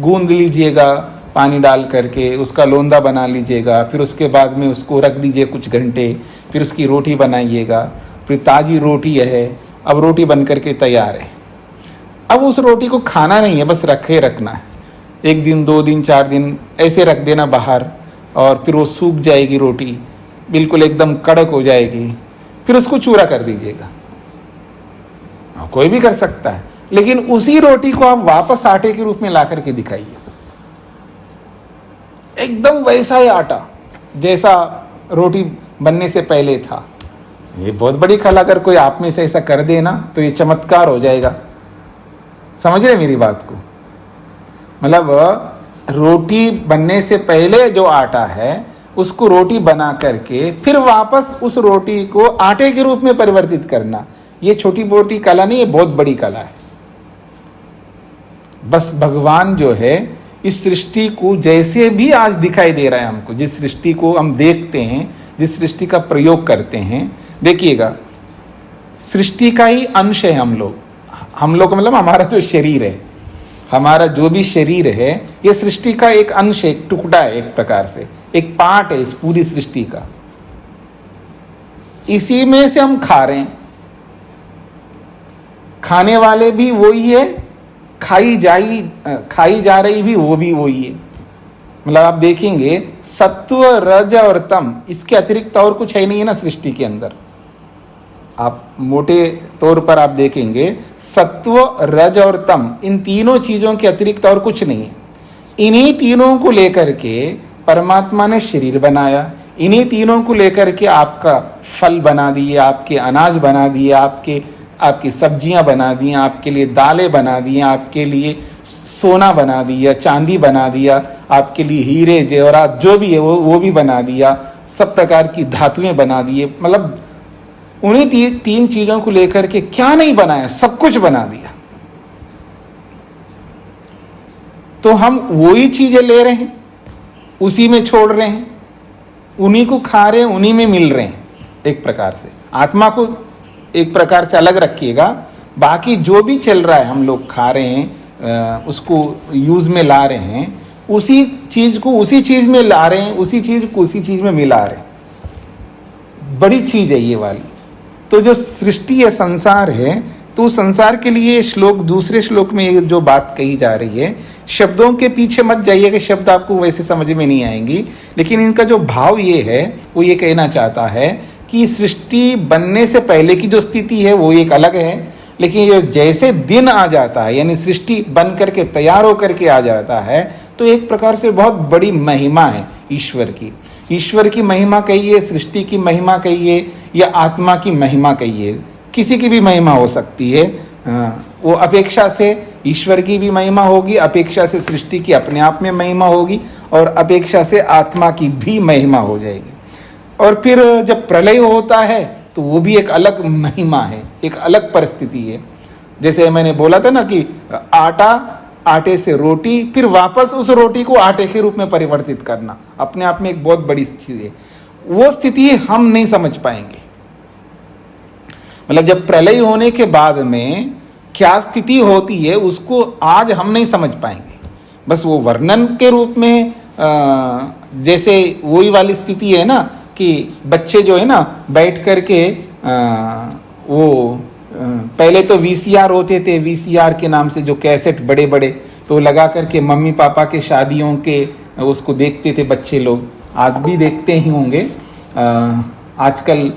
गूंद लीजिएगा पानी डाल करके, उसका लोंदा बना लीजिएगा, फिर उसके बाद में उसको रख दीजिए कुछ घंटे, फिर उसकी रोटी बनाइएगा, फिर ताज़ी रोटी है, अब रोटी बन करके तैयार है। अब उस रोटी को खाना नहीं है, बस रखना है, 1 दिन 2 दिन 4 दिन ऐसे रख देना बाहर, और फिर वो सूख जाएगी रोटी, बिल्कुल एकदम कड़क हो जाएगी, फिर उसको चूरा कर दीजिएगा। कोई भी कर सकता है, लेकिन उसी रोटी को आप वापस आटे के रूप में ला करके दिखाइए, एकदम वैसा ही आटा जैसा रोटी बनने से पहले था। ये बहुत बड़ी कला, अगर कोई आप में से ऐसा कर देना तो ये चमत्कार हो जाएगा। समझ रहे मेरी बात को? मतलब रोटी बनने से पहले जो आटा है उसको रोटी बना करके फिर वापस उस रोटी को आटे के रूप में परिवर्तित करना, ये छोटी मोटी कला नहीं है, बहुत बड़ी कला है। बस भगवान जो है इस सृष्टि को जैसे भी आज दिखाई दे रहा है हमको, जिस सृष्टि को हम देखते हैं, जिस सृष्टि का प्रयोग करते हैं, देखिएगा सृष्टि का ही अंश है हम लोग मतलब हमारा जो शरीर है, हमारा जो भी शरीर है, ये सृष्टि का एक अंश है, एक टुकड़ा है, एक प्रकार से एक पार्ट है इस पूरी सृष्टि का। इसी में से हम खा रहे हैं, खाने वाले भी वही है, खाई जा रही भी वो भी वही है। मतलब आप देखेंगे सत्व, रज और तम, इसके अतिरिक्त और कुछ है नहीं है ना सृष्टि के अंदर। आप मोटे तौर पर आप देखेंगे सत्व, रज और तम, इन तीनों चीजों के अतिरिक्त और कुछ नहीं है। इन्हीं तीनों को लेकर के परमात्मा ने शरीर बनाया, इन्हीं तीनों को लेकर के आपका फल बना दिए, आपके अनाज बना दिए, आपकी सब्जियां बना दी, आपके लिए दालें बना दी, आपके लिए सोना बना दिया, चांदी बना दिया, आपके लिए हीरे जेवरात जो भी है वो भी बना दिया, सब प्रकार की धातुएं बना दिए। मतलब उन्हीं तीन चीजों को लेकर के क्या नहीं बनाया, सब कुछ बना दिया। तो हम वही चीजें ले रहे हैं, उसी में छोड़ रहे हैं, उन्हीं को खा रहे हैं, उन्हीं में मिल रहे हैं। एक प्रकार से आत्मा को एक प्रकार से अलग रखिएगा, बाकी जो भी चल रहा है हम लोग खा रहे हैं, उसको यूज में ला रहे हैं, उसी चीज को उसी चीज में ला रहे हैं, उसी चीज को उसी चीज में मिला रहे हैं। बड़ी चीज है ये वाली। तो जो सृष्टि है, संसार है, तो संसार के लिए श्लोक, दूसरे श्लोक में ये जो बात कही जा रही है, शब्दों के पीछे मत जाइए कि शब्द आपको वैसे समझ में नहीं आएंगी, लेकिन इनका जो भाव ये है वो ये कहना चाहता है कि सृष्टि बनने से पहले की जो स्थिति है वो एक अलग है, लेकिन ये जैसे दिन आ जाता है, यानी सृष्टि बन करके तैयार होकर के आ जाता है, तो एक प्रकार से बहुत बड़ी महिमा है ईश्वर की। ईश्वर की महिमा कहिए, सृष्टि की महिमा कहिए, या आत्मा की महिमा कहिए, किसी की भी महिमा हो सकती है। वो अपेक्षा से ईश्वर की भी महिमा होगी, अपेक्षा से सृष्टि की अपने आप में महिमा होगी, और अपेक्षा से आत्मा की भी महिमा हो जाएगी। और फिर जब प्रलय होता है तो वो भी एक अलग महिमा है, एक अलग परिस्थिति है। जैसे मैंने बोला था ना कि आटे से रोटी, फिर वापस उस रोटी को आटे के रूप में परिवर्तित करना, अपने आप में एक बहुत बड़ी चीज है। वो स्थिति हम नहीं समझ पाएंगे। मतलब जब प्रलय होने के बाद में क्या स्थिति होती है उसको आज हम नहीं समझ पाएंगे। बस वो वर्णन के रूप में, जैसे वही वाली स्थिति है ना कि बच्चे जो है ना बैठ करके वो पहले तो वीसीआर होते थे, वीसीआर के नाम से जो कैसेट बड़े बड़े, तो लगा करके मम्मी पापा के शादियों के उसको देखते थे बच्चे लोग। आज भी देखते ही होंगे, आजकल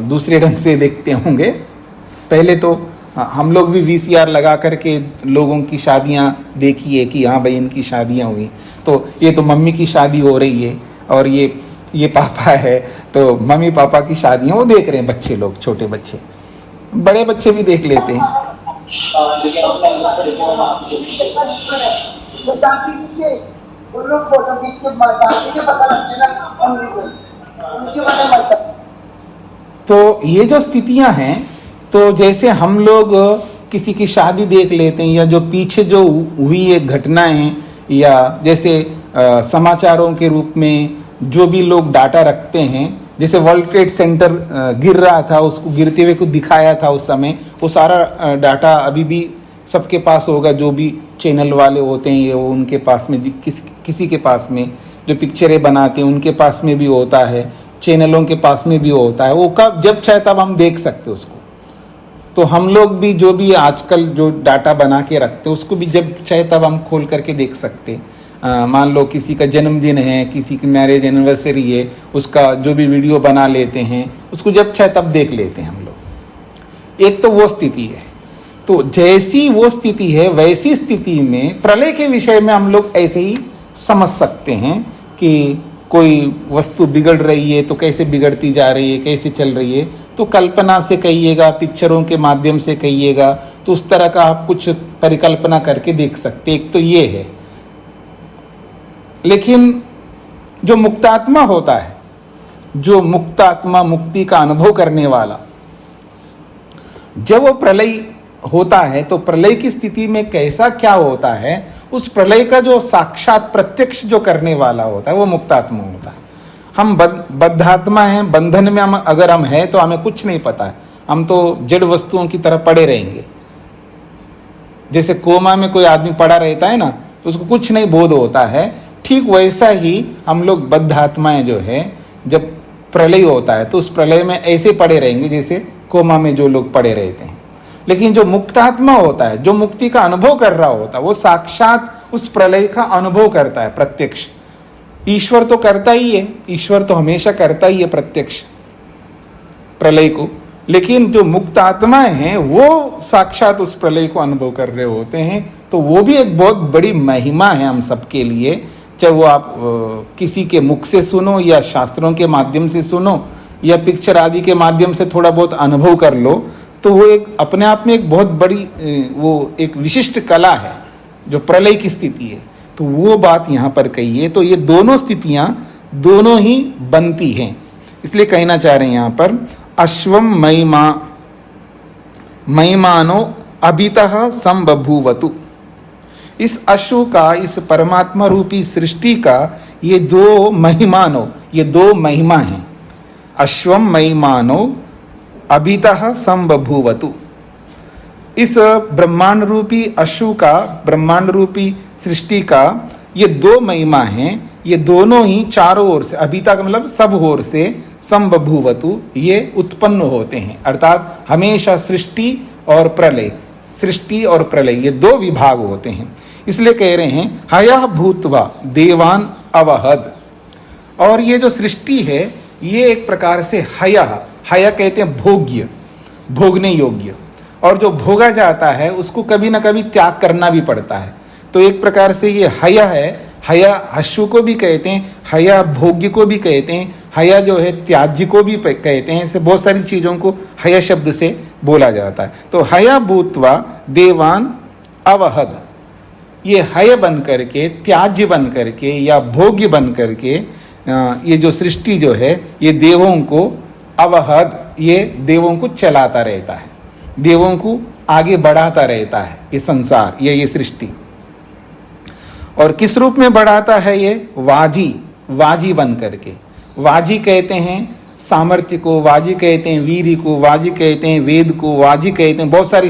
दूसरे ढंग से देखते होंगे। पहले तो हम लोग भी वीसीआर लगा करके लोगों की शादियां देखी है कि हाँ भाई इनकी शादियां हुई, तो ये तो मम्मी की शादी हो रही है और ये पापा है, तो मम्मी पापा की शादियां वो देख रहे हैं बच्चे लोग, छोटे बच्चे, बड़े बच्चे भी देख लेते हैं। तो ये जो स्थितियां हैं, तो जैसे हम लोग किसी की शादी देख लेते हैं, या जो पीछे जो हुई एक घटनाएं, या जैसे समाचारों के रूप में जो भी लोग डाटा रखते हैं, जैसे वर्ल्ड ट्रेड सेंटर गिर रहा था, उसको गिरते हुए को दिखाया था उस समय, वो सारा डाटा अभी भी सबके पास होगा, जो भी चैनल वाले होते हैं, ये वो उनके पास में, किसी के पास में जो पिक्चरें बनाते हैं उनके पास में भी होता है, चैनलों के पास में भी होता है। वो कब जब चाहे तब हम देख सकते उसको। तो हम लोग भी जो भी आजकल जो डाटा बना के रखते हैं उसको भी जब चाहे तब हम खोल करके देख सकते। मान लो किसी का जन्मदिन है, किसी की मैरिज एनिवर्सरी है, उसका जो भी वीडियो बना लेते हैं, उसको जब चाहे तब देख लेते हैं हम लोग। एक तो वो स्थिति है। तो जैसी वो स्थिति है वैसी स्थिति में प्रलय के विषय में हम लोग ऐसे ही समझ सकते हैं कि कोई वस्तु बिगड़ रही है तो कैसे बिगड़ती जा रही है, कैसे चल रही है। तो कल्पना से कहिएगा, पिक्चरों के माध्यम से कहिएगा, तो उस तरह का आप कुछ परिकल्पना करके देख सकते। एक तो ये है। लेकिन जो मुक्तात्मा होता है, जो मुक्तात्मा, मुक्ति का अनुभव करने वाला, जब वो प्रलय होता है तो प्रलय की स्थिति में कैसा क्या होता है, उस प्रलय का जो साक्षात प्रत्यक्ष जो करने वाला होता है वो मुक्तात्मा होता है। हम बद्धात्मा हैं, बंधन में हम अगर हम हैं तो हमें कुछ नहीं पता है, हम तो जड़ वस्तुओं की तरह पड़े रहेंगे। जैसे कोमा में कोई आदमी पड़ा रहता है ना, तो उसको कुछ नहीं बोध होता है, ठीक वैसा ही हम लोग बद्धात्माएं जो है, जब प्रलय होता है तो उस प्रलय में ऐसे पड़े रहेंगे जैसे कोमा में जो लोग पड़े रहते हैं। लेकिन जो मुक्तात्मा होता है, जो मुक्ति का अनुभव कर रहा होता है, वो साक्षात उस प्रलय का अनुभव करता है प्रत्यक्ष। ईश्वर तो करता ही है, ईश्वर तो हमेशा करता ही है प्रत्यक्ष प्रलय को, लेकिन जो मुक्त आत्माएं हैं वो साक्षात उस प्रलय को अनुभव कर रहे होते हैं। तो वो भी एक बहुत बड़ी महिमा है हम सबके लिए, चाहे वो आप किसी के मुख से सुनो या शास्त्रों के माध्यम से सुनो या पिक्चर आदि के माध्यम से थोड़ा बहुत अनुभव कर लो, तो वो एक अपने आप में एक बहुत बड़ी वो एक विशिष्ट कला है जो प्रलय की स्थिति है। तो वो बात यहाँ पर कही है। तो ये दोनों स्थितियाँ दोनों ही बनती हैं, इसलिए कहना चाह रहे हैं यहाँ पर अश्वम महिमानो अभितः संबभूवतु। इस अश्व का, इस परमात्मा रूपी सृष्टि का ये दो महिमानो, ये दो महिमा हैं। अश्वम महिमानो अभितः संबभूवतु। इस ब्रह्मांड रूपी अश्व का, ब्रह्मांड रूपी सृष्टि का ये दो महिमा हैं। ये दोनों ही चारों ओर से, अभिता का मतलब सब ओर से, संबभूवतु ये उत्पन्न होते हैं। अर्थात हमेशा सृष्टि और प्रलय, सृष्टि और प्रलय ये दो विभाग होते हैं। इसलिए कह रहे हैं हयः भूत्वा देवान अवहद। और ये जो सृष्टि है ये एक प्रकार से हयः, हय कहते हैं भोग्य, भोगने योग्य, और जो भोगा जाता है उसको कभी ना कभी त्याग करना भी पड़ता है। तो एक प्रकार से ये हय है, हया अश्व को भी कहते हैं, हया भोग्य को भी कहते हैं, हया जो है त्याज्य को भी कहते हैं। ऐसे बहुत सारी चीज़ों को हया शब्द से बोला जाता है। तो हया भूत्वा देवान अवहद, ये हय बन करके, त्याज्य बन करके या भोग्य बन करके ये जो सृष्टि जो है ये देवों को अवहद, ये देवों को चलाता रहता है, देवों को आगे बढ़ाता रहता है ये संसार, ये सृष्टि। और किस रूप में बढ़ाता है ये? वाजी, वाजी बन करके। वाजी कहते हैं सामर्थ्य को, वाजी कहते हैं वीर को, वाजी कहते हैं वेद को, वाजी कहते हैं बहुत सारी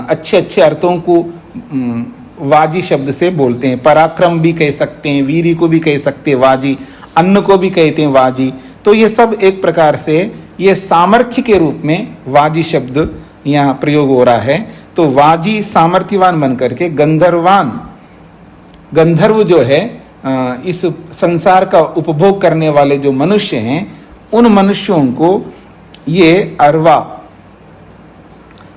अच्छे अच्छे अर्थों को वाजी शब्द से बोलते हैं। पराक्रम भी कह सकते हैं, वीर को भी कह सकते हैं वाजी, अन्न को भी कहते हैं वाजी। तो ये सब एक प्रकार से ये सामर्थ्य के रूप में वाजी शब्द यहाँ प्रयोग हो रहा है। तो वाजी सामर्थ्यवान बन करके गंधर्वान, गंधर्व जो है इस संसार का उपभोग करने वाले जो मनुष्य हैं उन मनुष्यों को ये अरवा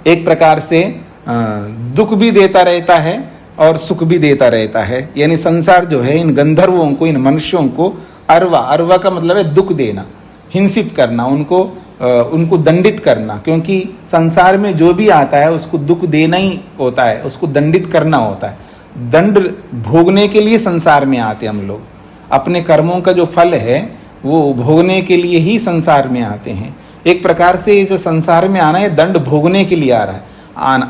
एक प्रकार से दुख भी देता रहता है और सुख भी देता रहता है। यानी संसार जो है इन गंधर्वों को, इन मनुष्यों को अरवा, अरवा का मतलब है दुख देना, हिंसित करना, उनको दंडित करना। क्योंकि संसार में जो भी आता है उसको दुख देना ही होता है, उसको दंडित करना होता है। दंड भोगने के लिए संसार में आते हम लोग, अपने कर्मों का जो फल है वो भोगने के लिए ही संसार में आते हैं। एक प्रकार से ये जो संसार में आना है दंड भोगने के लिए आ रहा है,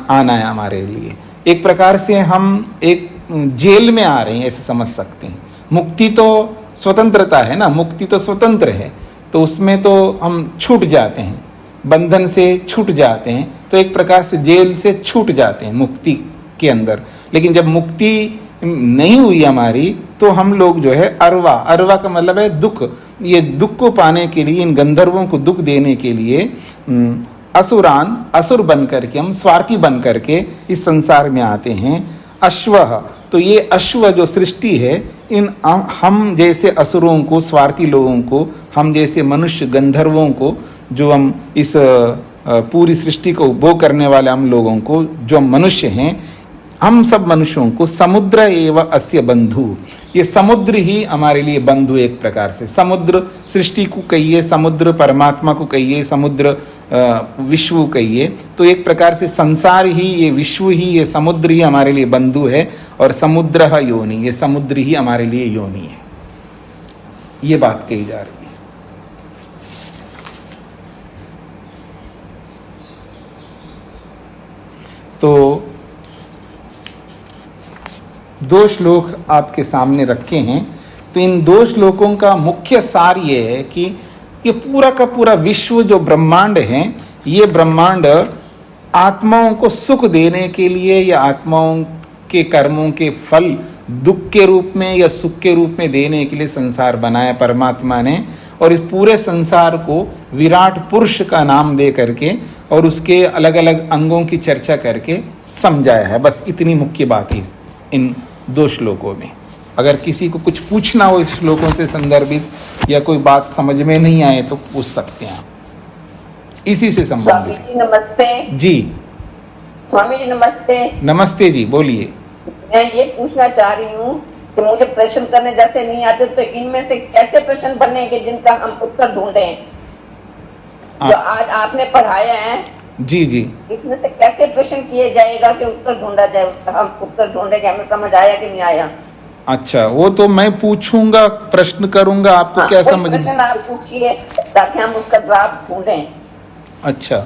आना है हमारे लिए। एक प्रकार से हम एक जेल में आ रहे हैं ऐसे समझ सकते हैं। मुक्ति तो स्वतंत्रता है ना, मुक्ति तो स्वतंत्र है, तो उसमें तो हम छूट जाते हैं, बंधन से छूट जाते हैं। तो एक प्रकार से जेल से छूट जाते हैं मुक्ति के अंदर। लेकिन जब मुक्ति नहीं हुई हमारी तो हम लोग जो है अरवा, अरवा का मतलब है दुख, ये दुख को पाने के लिए, इन गंधर्वों को दुख देने के लिए असुरान, असुर बन करके, हम स्वार्थी बन करके इस संसार में आते हैं। अश्वः, तो ये अश्व जो सृष्टि है इन हम जैसे असुरों को, स्वार्थी लोगों को, हम जैसे मनुष्य गंधर्वों को, जो हम इस पूरी सृष्टि को उपभोग करने वाले हम लोगों को, जो हम मनुष्य हैं, हम सब मनुष्यों को समुद्र एव अस्य बंधु, ये समुद्र ही हमारे लिए बंधु। एक प्रकार से समुद्र सृष्टि को कहिए, समुद्र परमात्मा को कहिए, समुद्र विश्व कहिए। तो एक प्रकार से संसार ही, ये विश्व ही, ये समुद्र ही हमारे लिए बंधु है। और समुद्र योनि, ये समुद्र ही हमारे लिए योनि है, ये बात कही जा रही है। तो दो श्लोक आपके सामने रखे हैं। तो इन दो श्लोकों का मुख्य सार ये है कि ये पूरा का पूरा विश्व जो ब्रह्मांड है, ये ब्रह्मांड आत्माओं को सुख देने के लिए या आत्माओं के कर्मों के फल दुख के रूप में या सुख के रूप में देने के लिए संसार बनाया परमात्मा ने। और इस पूरे संसार को विराट पुरुष का नाम दे करके और उसके अलग अलग अंगों की चर्चा करके समझाया है। बस इतनी मुख्य बात है इन 2 श्लोकों में। अगर किसी को कुछ पूछना हो इस श्लोकों से संदर्भित या कोई बात समझ में नहीं आए तो पूछ सकते हैं आप, इसी से संबंधित। स्वामी जी नमस्ते। जी स्वामी जी नमस्ते। नमस्ते जी, बोलिए। मैं ये पूछना चाह रही हूँ कि मुझे प्रश्न करने जैसे नहीं आते, तो इनमें से कैसे प्रश्न बनेंगे जिनका हम उत्तर ढूंढे, जो आज आपने पढ़ाया है। जी जी, इसमें से कैसे प्रश्न किए जाएगा कि उत्तर ढूंढा जाए, उसका हम उत्तर ढूंढेंगे, हमें समझ आया कि नहीं आया। अच्छा, वो तो मैं पूछूंगा, प्रश्न करूंगा, आपको क्या समझ में। प्रश्न आप पूछिए ताकि हम उसका जवाब ढूंढें। अच्छा,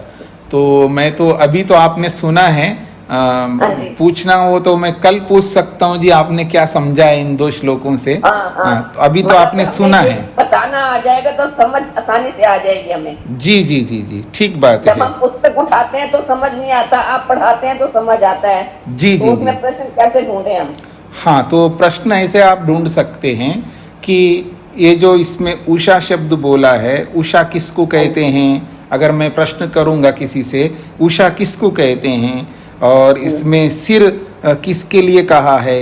तो मैं तो अभी तो आपने सुना है, पूछना हो तो मैं कल पूछ सकता हूँ जी, आपने क्या समझा है इन 2 श्लोकों से। तो अभी तो आपने सुना है, बताना आ जाएगा तो समझ आसानी से आ जाएगी हमें। जी जी जी जी, ठीक बात है। जब हम पुस्तक उठाते हैं तो समझ नहीं आता, आप पढ़ाते हैं तो समझ आता है। जी जी, तो उसमें प्रश्न कैसे ढूंढे हम। हाँ, तो प्रश्न ऐसे आप ढूंढ सकते हैं कि ये जो इसमें उषा शब्द बोला है, उषा किसको कहते हैं। अगर मैं प्रश्न करूंगा किसी से, उषा किसको कहते हैं, और इसमें सिर किसके लिए कहा है,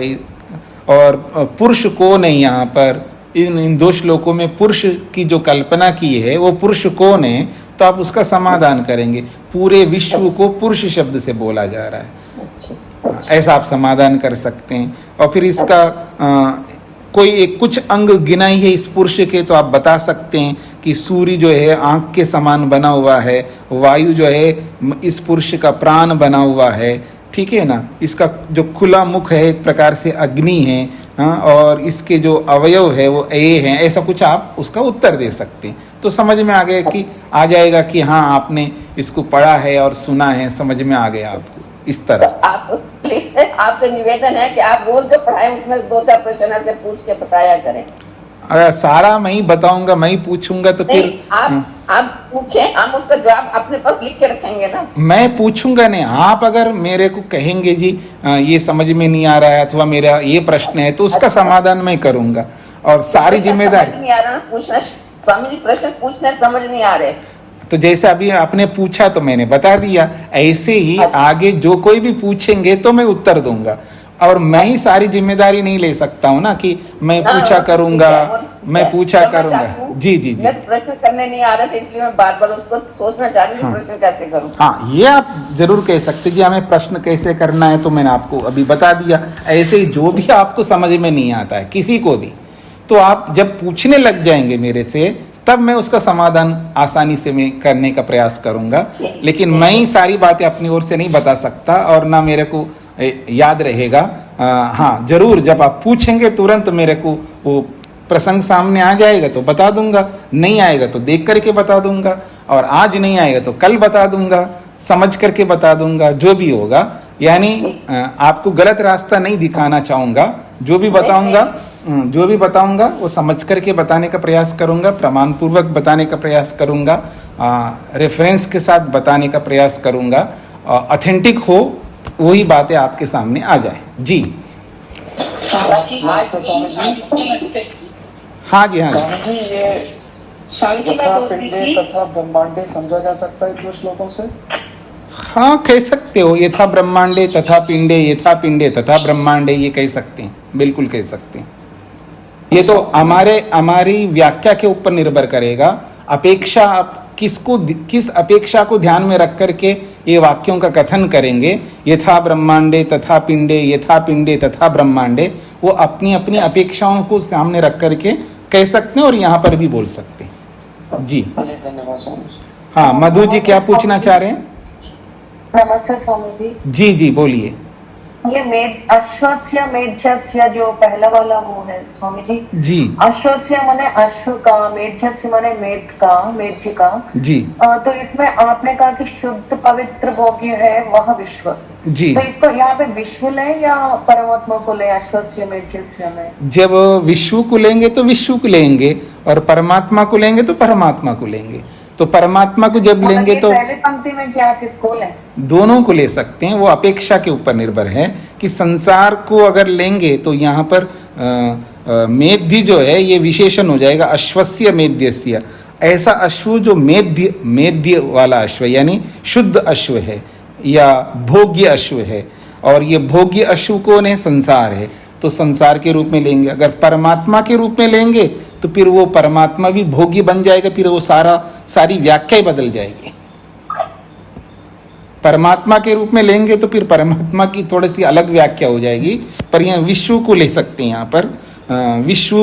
और पुरुष कौन है यहाँ पर। इन 2 श्लोकों में पुरुष की जो कल्पना की है वो पुरुष कौन है, तो आप उसका समाधान करेंगे। पूरे विश्व को पुरुष शब्द से बोला जा रहा है, ऐसा आप समाधान कर सकते हैं। और फिर इसका कोई एक कुछ अंग गिनाई है इस पुरुष के, तो आप बता सकते हैं कि सूर्य जो है आँख के समान बना हुआ है, वायु जो है इस पुरुष का प्राण बना हुआ है, ठीक है ना। इसका जो खुला मुख है एक प्रकार से अग्नि है, हाँ, और इसके जो अवयव है वो ए हैं, ऐसा कुछ आप उसका उत्तर दे सकते हैं। तो समझ में आ जाएगा कि हाँ आपने इसको पढ़ा है और सुना है, समझ में आ गया आपको इस तरह। तो आप प्लीज, आपसे निवेदन है कि आप रोज जो पढ़ाए उसमें 2-4 प्रश्न ऐसे पूछ के बताया करें। अगर सारा मैं ही बताऊंगा, मैं ही पूछूंगा तो फिर आप पूछे, हम उसका जवाब अपने पास लिख के रखेंगे ना। मैं पूछूंगा नहीं, आप अगर मेरे को कहेंगे जी ये समझ में नहीं आ रहा है अथवा मेरा ये प्रश्न है, तो उसका समाधान मैं करूंगा और सारी जिम्मेदारी। नहीं आ रहा पूछना, स्वामी जी प्रश्न पूछने समझ नहीं आ रहे, तो जैसे अभी आपने पूछा तो मैंने बता दिया, ऐसे ही आगे जो कोई भी पूछेंगे तो मैं उत्तर दूंगा। और मैं ही सारी जिम्मेदारी नहीं ले सकता हूँ ना कि मैं पूछा करूंगा, मैं पूछा करूंगा। जी जी जी, प्रश्न करने नहीं आ रहा था इसलिए मैं बार बार उसको सोचना चाह रही हूँ प्रश्न कैसे करूँ। हाँ, ये आप जरूर कह सकते कि हमें प्रश्न कैसे करना है, तो मैंने आपको अभी बता दिया। ऐसे ही जो भी आपको समझ में नहीं आता है किसी को भी, तो आप जब पूछने लग जाएंगे मेरे से, तब मैं उसका समाधान आसानी से मैं करने का प्रयास करूंगा। लेकिन मैं ही सारी बातें अपनी ओर से नहीं बता सकता और ना मेरे को याद रहेगा। हाँ, जरूर जब आप पूछेंगे तुरंत मेरे को वो प्रसंग सामने आ जाएगा तो बता दूंगा, नहीं आएगा तो देख करके बता दूंगा, और आज नहीं आएगा तो कल बता दूंगा, समझ करके बता दूंगा, जो भी होगा। यानी आपको गलत रास्ता नहीं दिखाना चाहूँगा, जो भी बताऊंगा वो समझ करके बताने का प्रयास करूंगा, प्रमाण पूर्वक बताने का प्रयास करूंगा, रेफरेंस के साथ बताने का प्रयास करूंगा, ऑथेंटिक हो वही बातें आपके सामने आ जाए। जी हाँ जी, हाँ जी, ये यथा पिंडे तथा ब्रह्मांडे समझा जा सकता है 2 श्लोकों से। हाँ, कह सकते हो, यथा ब्रह्मांडे तथा पिंडे, यथा पिंडे तथा ब्रह्मांडे, ये कह सकते हैं, बिल्कुल कह सकते हैं। ये तो हमारी व्याख्या के ऊपर निर्भर करेगा। अपेक्षा आप किस अपेक्षा को ध्यान में रख करके ये वाक्यों का कथन करेंगे, यथा ब्रह्मांडे तथा पिंडे, यथा पिंडे तथा ब्रह्मांडे, वो अपनी अपनी अपेक्षाओं को सामने रख करके कह सकते हैं और यहाँ पर भी बोल सकते हैं। जी धन्यवाद। हाँ, मधु जी क्या पूछना चाह रहे हैं? नमस्ते स्वामी जी। जी जी, बोलिए। ये अश्वस्य मेध्यस्य जो पहला वाला वो है स्वामी जी। जी, अश्वस्य माने अश्व का, मेध्यस्य माने मेध का, मेध्य का। जी, तो इसमें आपने कहा कि शुद्ध पवित्र भोग्य है वह विश्व। जी, तो इसको यहाँ पे विश्व लें या परमात्मा को लें? अश्वस्य मेध्यस्य में जब विश्व को लेंगे तो विश्व को लेंगे और परमात्मा को लेंगे तो परमात्मा को लेंगे। तो परमात्मा को जब लेंगे तो पहले पंक्ति में क्या किसको लें? दोनों को ले सकते हैं, वो अपेक्षा के ऊपर निर्भर है कि संसार को अगर लेंगे तो यहाँ पर मेध्य जो है ये विशेषण हो जाएगा अश्वस्य मेध्यस्य। ऐसा अश्व जो मेध्य वाला अश्व यानी शुद्ध अश्व है या भोग्य अश्व है, और ये भोग्य अश्व कौन है? संसार है। तो संसार के रूप में लेंगे। अगर परमात्मा के रूप में लेंगे तो फिर वो परमात्मा भी भोग्य बन जाएगा, फिर वो सारी व्याख्या ही बदल जाएगी। परमात्मा के रूप में लेंगे तो फिर परमात्मा की थोड़ी सी अलग व्याख्या हो जाएगी, पर यहाँ विश्व को ले सकते हैं। यहाँ पर विश्व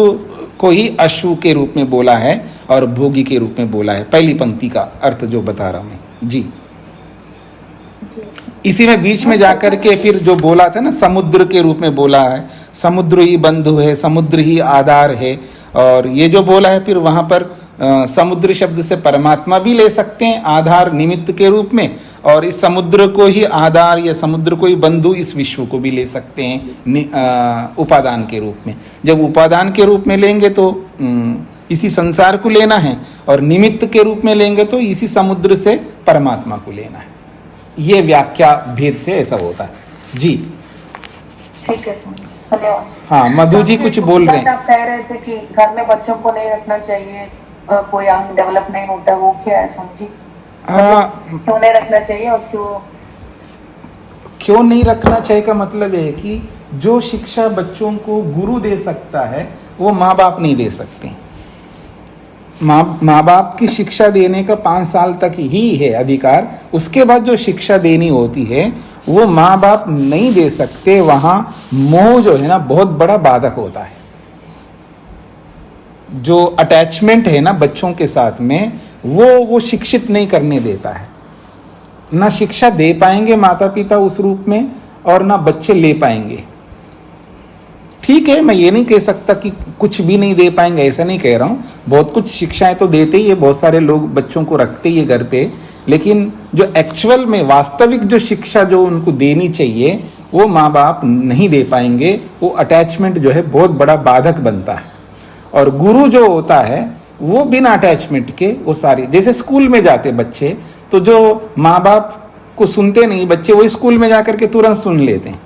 को ही अश्व के रूप में बोला है और भोगी के रूप में बोला है। पहली पंक्ति का अर्थ जो बता रहा हूं मैं जी। इसी में बीच में जाकर के फिर जो बोला था ना, समुद्र के रूप में बोला है, समुद्र ही बंधु है, समुद्र ही आधार है। और ये जो बोला है फिर वहां पर समुद्र शब्द से परमात्मा भी ले सकते हैं आधार निमित्त के रूप में, और इस समुद्र को ही आधार या समुद्र को ही बंधु इस विश्व को भी ले सकते हैं उपादान के रूप में। जब उपादान के रूप में लेंगे तो इसी संसार को लेना है, और निमित्त के रूप में लेंगे तो इसी समुद्र से परमात्मा को लेना है। ये व्याख्या भेद से ऐसा होता है जी। ठीक है सर, धन्यवाद। हाँ, मधु जी कुछ बोल रहे हैं। आप कह रहे थे कि घर में बच्चों को नहीं रखना चाहिए, कोई अंग डेवलप नहीं होता, वो क्या है समझी? क्यों नहीं रखना चाहिए और क्यों नहीं रखना चाहिए का मतलब है कि जो शिक्षा बच्चों को गुरु दे सकता है वो माँ बाप नहीं दे सकते। माँ बाप की शिक्षा देने का 5 साल तक ही है अधिकार, उसके बाद जो शिक्षा देनी होती है वो माँ बाप नहीं दे सकते। वहाँ मोह जो है ना बहुत बड़ा बाधक होता है। जो अटैचमेंट है ना बच्चों के साथ में वो शिक्षित नहीं करने देता है। ना शिक्षा दे पाएंगे माता पिता उस रूप में, और ना बच्चे ले पाएंगे। ठीक है, मैं ये नहीं कह सकता कि कुछ भी नहीं दे पाएंगे, ऐसा नहीं कह रहा हूँ। बहुत कुछ शिक्षाएं तो देते ही है, बहुत सारे लोग बच्चों को रखते ही है घर पे, लेकिन जो एक्चुअल में वास्तविक जो शिक्षा जो उनको देनी चाहिए वो माँ बाप नहीं दे पाएंगे। वो अटैचमेंट जो है बहुत बड़ा बाधक बनता है। और गुरु जो होता है वो बिना अटैचमेंट के वो सारी, जैसे स्कूल में जाते बच्चे तो जो माँ बाप को सुनते नहीं बच्चे, वो स्कूल में जाकर के तुरंत सुन लेते हैं।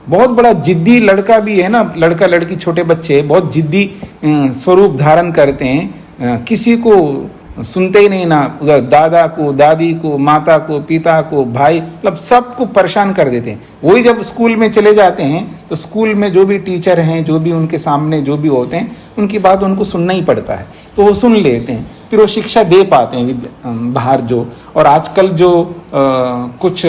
बहुत बड़ा जिद्दी लड़का भी है ना, लड़का लड़की छोटे बच्चे बहुत जिद्दी स्वरूप धारण करते हैं, किसी को सुनते ही नहीं ना, उधर दादा को, दादी को, माता को, पिता को, भाई, मतलब सबको परेशान कर देते हैं। वही जब स्कूल में चले जाते हैं तो स्कूल में जो भी टीचर हैं, जो भी उनके सामने जो भी होते हैं, उनकी बात उनको सुनना ही पड़ता है, तो वो सुन लेते हैं, फिर वो शिक्षा दे पाते हैं बाहर जो। और आजकल जो कुछ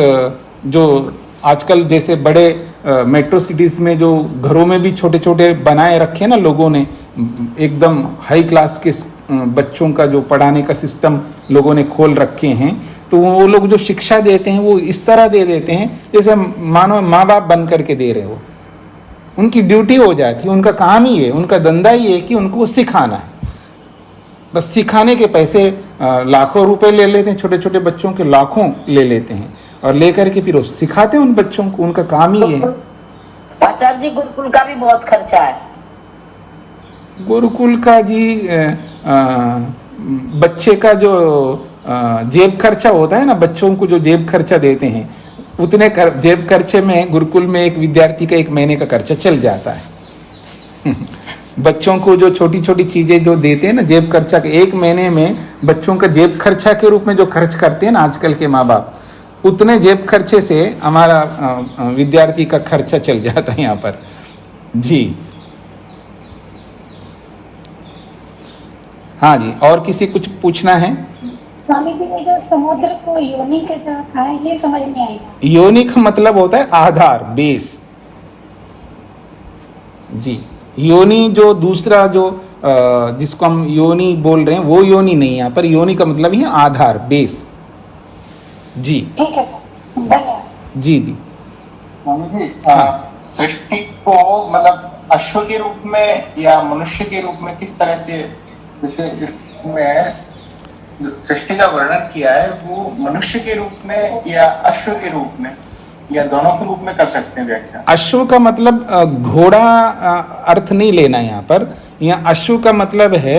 जो आजकल जैसे बड़े मेट्रो सिटीज़ में जो घरों में भी छोटे छोटे बनाए रखे ना लोगों ने, एकदम हाई क्लास के बच्चों का जो पढ़ाने का सिस्टम लोगों ने खोल रखे हैं, तो वो लोग जो शिक्षा देते हैं वो इस तरह दे देते हैं जैसे मानो माँ बाप बन करके दे रहे हो। उनकी ड्यूटी हो जाती है, उनका काम ही है, उनका धंधा ही है कि उनको सिखाना है। बस सिखाने के पैसे लाखों रुपए ले लेते हैं, छोटे छोटे बच्चों के लाखों ले लेते हैं, और लेकर के फिर सिखाते हैं उन बच्चों को, उनका काम ही है। आचार्य जी, गुरुकुल का भी बहुत खर्चा है। गुरुकुल का जी बच्चे का जो जेब खर्चा होता है ना, बच्चों को जो जेब खर्चा देते हैं उतने जेब खर्चे में गुरुकुल में एक विद्यार्थी का 1 महीने का खर्चा चल जाता है। बच्चों को जो छोटी छोटी चीजें जो देते हैं ना जेब खर्चा के, 1 महीने में बच्चों का जेब खर्चा के रूप में जो खर्च करते हैं ना आजकल के माँ बाप, उतने जेब खर्चे से हमारा विद्यार्थी का खर्चा चल जाता है यहाँ पर जी। हाँ जी, और किसी कुछ पूछना है? स्वामी जी ने जो समुद्र को योनि के तरह कहा है ये समझ में आई। योनि का मतलब होता है आधार, बेस जी। योनि जो दूसरा जो जिसको हम योनि बोल रहे हैं वो योनि नहीं, यहाँ पर योनि का मतलब है आधार, बेस जी। ठीक है, धन्यवाद जी जी। स्वामी जी, सृष्टि को मतलब अश्व के रूप में या मनुष्य के रूप में किस तरह से, जैसे इसमें जो सृष्टि का वर्णन किया है वो मनुष्य के रूप में या अश्व के रूप में या दोनों के रूप में कर सकते हैं व्याख्या? अश्व का मतलब घोड़ा अर्थ नहीं लेना यहाँ पर। यहाँ अश्व का मतलब है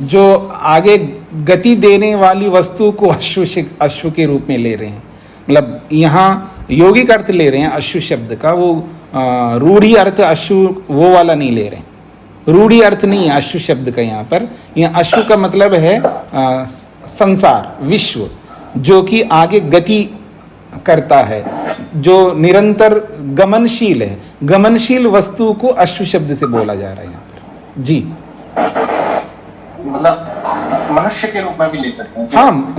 जो आगे गति देने वाली वस्तु को अश्व के रूप में ले रहे हैं। मतलब यहाँ यौगिक अर्थ ले रहे हैं अश्व शब्द का, वो रूढ़ी अर्थ अश्व वो वाला नहीं ले रहे। रूढ़ी अर्थ नहीं है अश्व शब्द का यहाँ पर। यहाँ अश्व का मतलब है संसार, विश्व, जो कि आगे गति करता है, जो निरंतर गमनशील है। गमनशील वस्तु को अश्व शब्द से बोला जा रहा है यहाँ पर। जी, मतलब मनुष्य के रूप में भी ले सकते हैं। हाँ,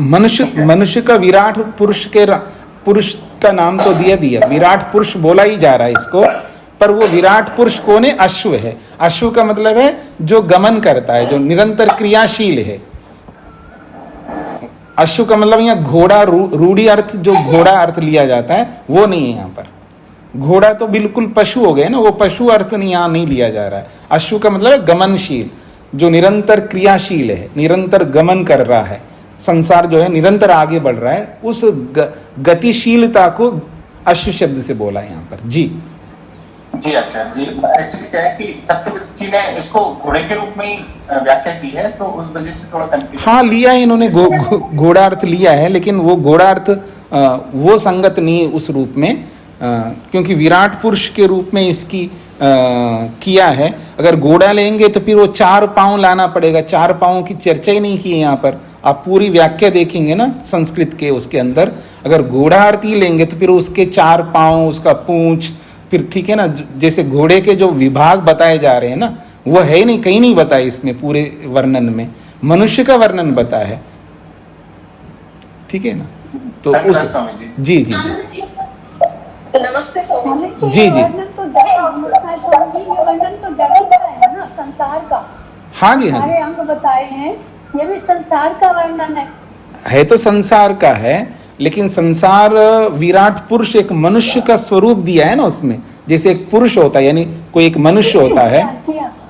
मनुष्य का विराट पुरुष का नाम तो दिया विराट पुरुष बोला ही जा रहा है इसको, पर वो विराट पुरुष कौन है? अश्व है। अश्व का मतलब है जो गमन करता है, जो निरंतर क्रियाशील है। अश्व का मतलब यहाँ घोड़ा, रूढ़ी अर्थ जो घोड़ा अर्थ लिया जाता है वो नहीं है यहाँ पर। घोड़ा तो बिल्कुल पशु हो गए ना, वो पशु अर्थ यहाँ नहीं लिया जा रहा है। अश्व का मतलब है गमनशील, जो निरंतर क्रियाशील है, निरंतर गमन कर रहा है, संसार जो है निरंतर आगे बढ़ रहा है, उस गतिशीलता को अश्व शब्द से बोला है यहाँ पर। जी जी, अच्छा जी। एक्चुअली क्या है कि सत्यव्रत जी ने इसको घोड़े के रूप में ही व्याख्या की है, तो उस वजह से थोड़ा कंफ्यूज। हाँ, लिया है इन्होंने, घोड़ा अर्थ लिया है, लेकिन वो घोड़ा अर्थ वो संगत नहीं है उस रूप में, क्योंकि विराट पुरुष के रूप में इसकी किया है। अगर घोड़ा लेंगे तो फिर वो 4 पाँव लाना पड़ेगा। 4 पाँव की चर्चा ही नहीं की है यहाँ पर। आप पूरी व्याख्या देखेंगे ना संस्कृत के, उसके अंदर अगर घोड़ा अर्थ ही लेंगे तो फिर उसके 4 पाँव, उसका पूंछ, फिर ठीक है ना, जैसे घोड़े के जो विभाग बताए जा रहे हैं ना, वो है ही नहीं, कहीं नहीं बताए इसमें पूरे वर्णन में। मनुष्य का वर्णन बताया है, ठीक है ना। तो उस जी जी जी नमस्ते स्वामी जी। जी जी, वर्णन तो वर्णन तो जगत का है ना, संसार का। हाँ जी, हाँ सारे अंग बताए हैं, ये भी संसार का वर्णन है तो संसार का है, लेकिन संसार विराट पुरुष एक मनुष्य का स्वरूप दिया है ना उसमें। जैसे एक पुरुष होता है, यानी कोई एक मनुष्य होता है,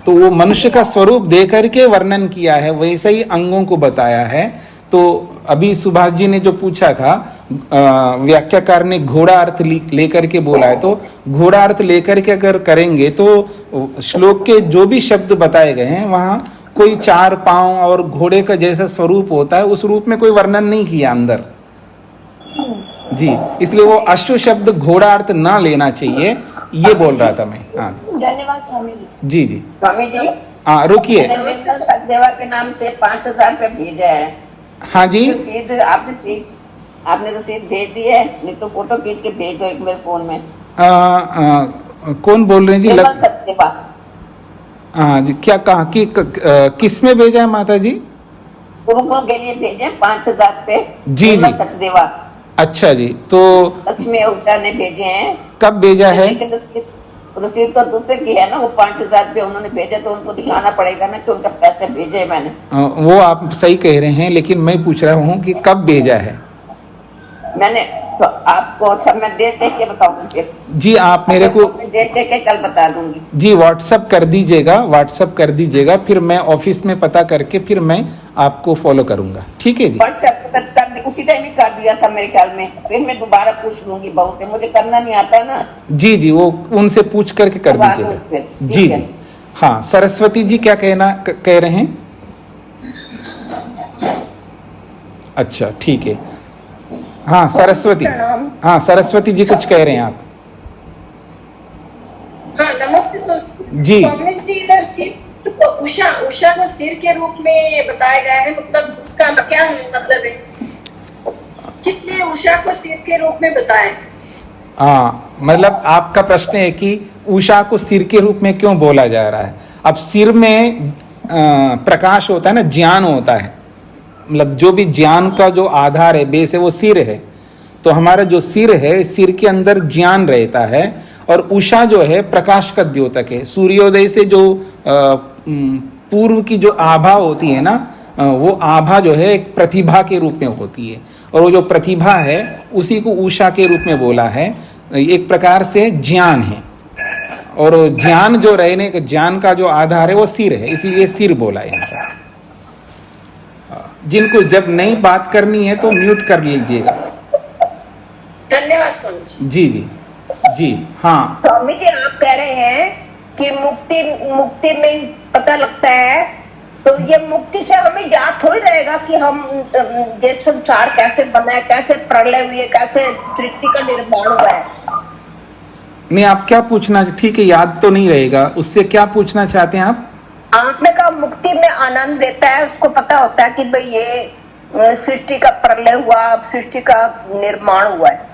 तो वो मनुष्य का स्वरूप दे करके वर्णन किया है, वैसे ही अंगों को बताया है। तो अभी सुभाष जी ने जो पूछा था, व्याख्याकार ने घोड़ा अर्थ लेकर के बोला है, तो घोड़ा अर्थ लेकर के अगर करेंगे तो श्लोक के जो भी शब्द बताए गए हैं वहाँ कोई 4 पाँव और घोड़े का जैसा स्वरूप होता है, उस रूप में कोई वर्णन नहीं किया अंदर। जी, इसलिए वो अश्व शब्द घोड़ा अर्थ ना लेना चाहिए, ये बोल रहा था मैं। हाँ, धन्यवाद स्वामी जी जी। स्वामी जी, हाँ, रुकिए। सचदेवा के नाम से 5000 रुपये भेजा है। हाँ जी, रसीद आपने रसीद भेज दी है, नहीं तो फोटो खींच के भेज दो एक मेरे फोन में। कौन बोल रहे हैं जी? सचदेवा। हाँ जी, क्या कहा कि किस में भेजा है माता जी? गुरुकुल के लिए भेजे 5000 रुपये। जी जी, सचदेवा। अच्छा जी, तो लक्ष्मी अवतार ने भेजे हैं। कब भेजा है? रसीद तो दूसरे की है ना, वो 5000 रुपये उन्होंने भेजे, तो उनको दिखाना पड़ेगा ना कि उनका पैसे भेजे मैंने। वो आप सही कह रहे हैं, लेकिन मैं पूछ रहा हूँ कि कब भेजा है? मैंने तो आपको सब मैं डेट देख के बताऊंगी जी, आप मेरे को डेट देख के कल बता दूंगी जी। व्हाट्सअप कर दीजिएगा, फिर मैं ऑफिस में पता करके फिर मैं आपको फॉलो करूंगा, ठीक है जी? व्हाट्सएप कर उसी टाइम ही कर दिया था मेरे ख्याल में, फिर मैं दोबारा पूछ लूंगी बहू से, मुझे करना नहीं आता ना। जी जी, वो उनसे पूछ करके कर दीजिएगा। जी जी, हाँ। सरस्वती जी क्या कह रहे हैं? अच्छा, ठीक है। हाँ सरस्वती, हाँ सरस्वती जी कुछ कह रहे हैं आप? हाँ नमस्ते जी। स्वामी जी, इधर तो उषा को सिर के रूप में बताया गया है, मतलब उसका क्या मतलब है? किस लिए उषा को सिर के रूप में बताया? हाँ, मतलब आपका प्रश्न है कि उषा को सिर के रूप में क्यों बोला जा रहा है? अब सिर में प्रकाश होता है ना, ज्ञान होता है, मतलब जो भी ज्ञान का जो आधार है, बेस है, वो सिर है। तो हमारा जो सिर है, सिर के अंदर ज्ञान रहता है, और उषा जो है प्रकाश का द्योतक है। सूर्योदय से जो पूर्व की जो आभा होती है ना, वो आभा जो है एक प्रतिभा के रूप में होती है, और वो जो प्रतिभा है उसी को उषा के रूप में बोला है। एक प्रकार से ज्ञान है, और ज्ञान जो रहने, ज्ञान का जो आधार है वो सिर है, इसलिए सिर बोला है यहाँ पर। जिनको जब नई बात करनी है तो म्यूट कर लीजिएगा। धन्यवाद स्वामी जी जी जी। हाँ स्वामी जी, आप कह रहे हैं कि मुक्ति में पता लगता है, तो ये मुक्ति से हमें याद थोड़ी रहेगा कि हम ये संसार कैसे बना है, कैसे प्रलय हुई है, कैसे सृष्टि का निर्माण हुआ है। नहीं, आप क्या पूछना, ठीक है याद तो नहीं रहेगा, उससे क्या पूछना चाहते हैं आप? आपने कहा मुक्ति में आनंद देता है, उसको पता होता है कि भाई ये सृष्टि का प्रलय हुआ, अब सृष्टि का निर्माण हुआ है।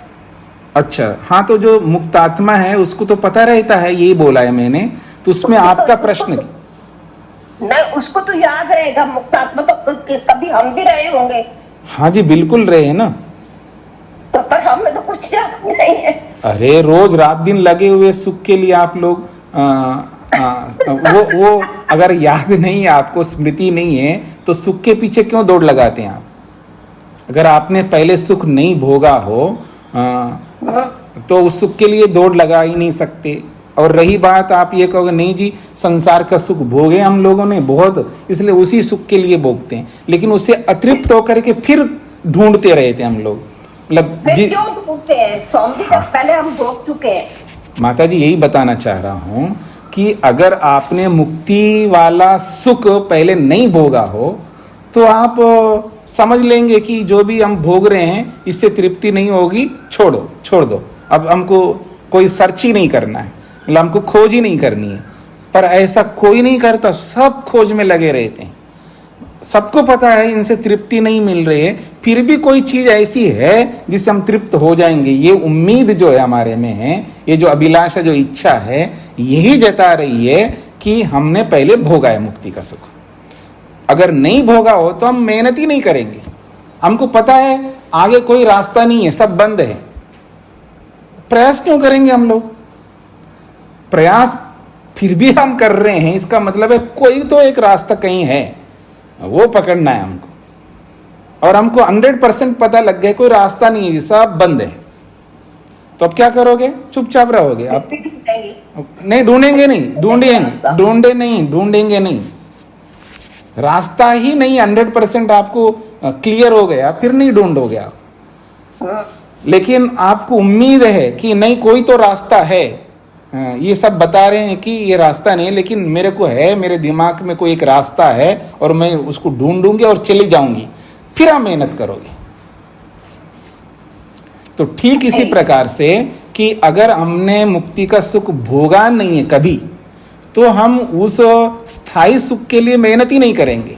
अच्छा, हाँ, तो जो मुक्तात्मा है उसको तो पता रहता है, यही बोला है मैंने। तो उसमें आपका प्रश्न नहीं, उसको तो याद रहेगा, मुक्तात्मा तो कभी हम भी रहे होंगे। हाँ जी, बिल्कुल रहे हैं ना। तो पर हमें तो कुछ याद नहीं है। अरे रोज रात दिन लगे हुए सुख के लिए आप लोग वो अगर याद नहीं है आपको, स्मृति नहीं है, तो सुख के पीछे क्यों दौड़ लगाते हैं आप? अगर आपने पहले सुख नहीं भोगा हो तो उस सुख के लिए दौड़ लगा ही नहीं सकते। और रही बात, आप ये कहोगे नहीं जी संसार का सुख भोगे हम लोगों ने बहुत, इसलिए उसी सुख के लिए भोगते हैं, लेकिन उससे अतृप्त होकर के फिर ढूंढते रहे थे हम लोग। मतलब क्यों ढूंढते हैं स्वामी जी, पहले हम भोग चुके हैं। माता जी यही बताना चाह रहा हूं कि अगर आपने मुक्ति वाला सुख पहले नहीं भोगा हो तो आप समझ लेंगे कि जो भी हम भोग रहे हैं इससे तृप्ति नहीं होगी, छोड़ दो, अब हमको कोई सर्च ही नहीं करना है, मतलब हमको खोज ही नहीं करनी है। पर ऐसा कोई नहीं करता, सब खोज में लगे रहते हैं। सबको पता है इनसे तृप्ति नहीं मिल रही है, फिर भी कोई चीज ऐसी है जिससे हम तृप्त हो जाएंगे। ये उम्मीद जो है हमारे में है, ये जो अभिलाषा, जो इच्छा है, यही जता रही है कि हमने पहले भोगा है मुक्ति का सुख। अगर नहीं भोगा हो तो हम मेहनत ही नहीं करेंगे। हमको पता है आगे कोई रास्ता नहीं है, सब बंद है, प्रयास क्यों करेंगे हम लोग? प्रयास फिर भी हम कर रहे हैं, इसका मतलब है कोई तो एक रास्ता कहीं है, वो पकड़ना है हमको। और हमको 100% पता लग गया कोई रास्ता नहीं है, सब बंद है। तो अब क्या करोगे? चुपचाप रहोगे आप? नहीं, ढूंढेंगे नहीं, ढूंढेंगे नहीं। रास्ता ही नहीं 100% आपको क्लियर हो गया, फिर नहीं ढूंढोगे आप। लेकिन आपको उम्मीद है कि नहीं कोई तो रास्ता है, ये सब बता रहे हैं कि ये रास्ता नहीं, लेकिन मेरे को है, मेरे दिमाग में कोई एक रास्ता है और मैं उसको ढूंढूंगी और चली जाऊंगी, फिर आप मेहनत करोगे। तो ठीक इसी प्रकार से कि अगर हमने मुक्ति का सुख भोगा नहीं है कभी, तो हम उस स्थायी सुख के लिए मेहनत ही नहीं करेंगे।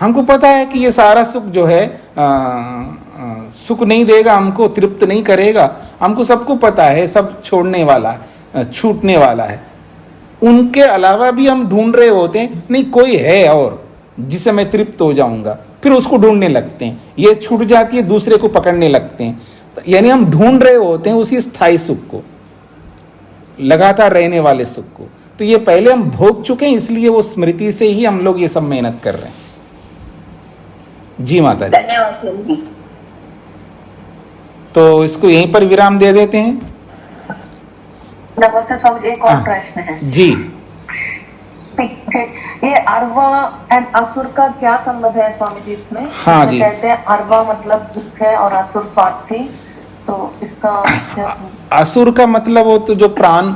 हमको पता है कि ये सारा सुख जो है सुख नहीं देगा हमको, तृप्त नहीं करेगा। हमको सबको पता है सब छोड़ने वाला है, छूटने वाला है। उनके अलावा भी हम ढूंढ रहे होते हैं, नहीं कोई है और जिसे मैं तृप्त हो जाऊंगा, फिर उसको ढूंढने लगते हैं। ये छूट जाती है, दूसरे को पकड़ने लगते हैं। तो यानी हम ढूंढ रहे होते हैं उसी स्थायी सुख को, लगातार रहने वाले सुख को। तो ये पहले हम भोग चुके हैं, इसलिए वो स्मृति से ही हम लोग ये सब मेहनत कर रहे हैं। जी माता जी, धन्यवाद। तो इसको यहीं पर विराम दे देते हैं। नमस्ते स्वामी जी, एक और प्रश्न है जी। ठीक है, ये अर्वा एंड असुर का क्या संबंध है स्वामी जी इसमें? हाँ जी, कहते हैं अर्वा मतलब दुख है और असुर स्वार्थी, तो इसका क्या? असुर का मतलब वो तो जो प्राण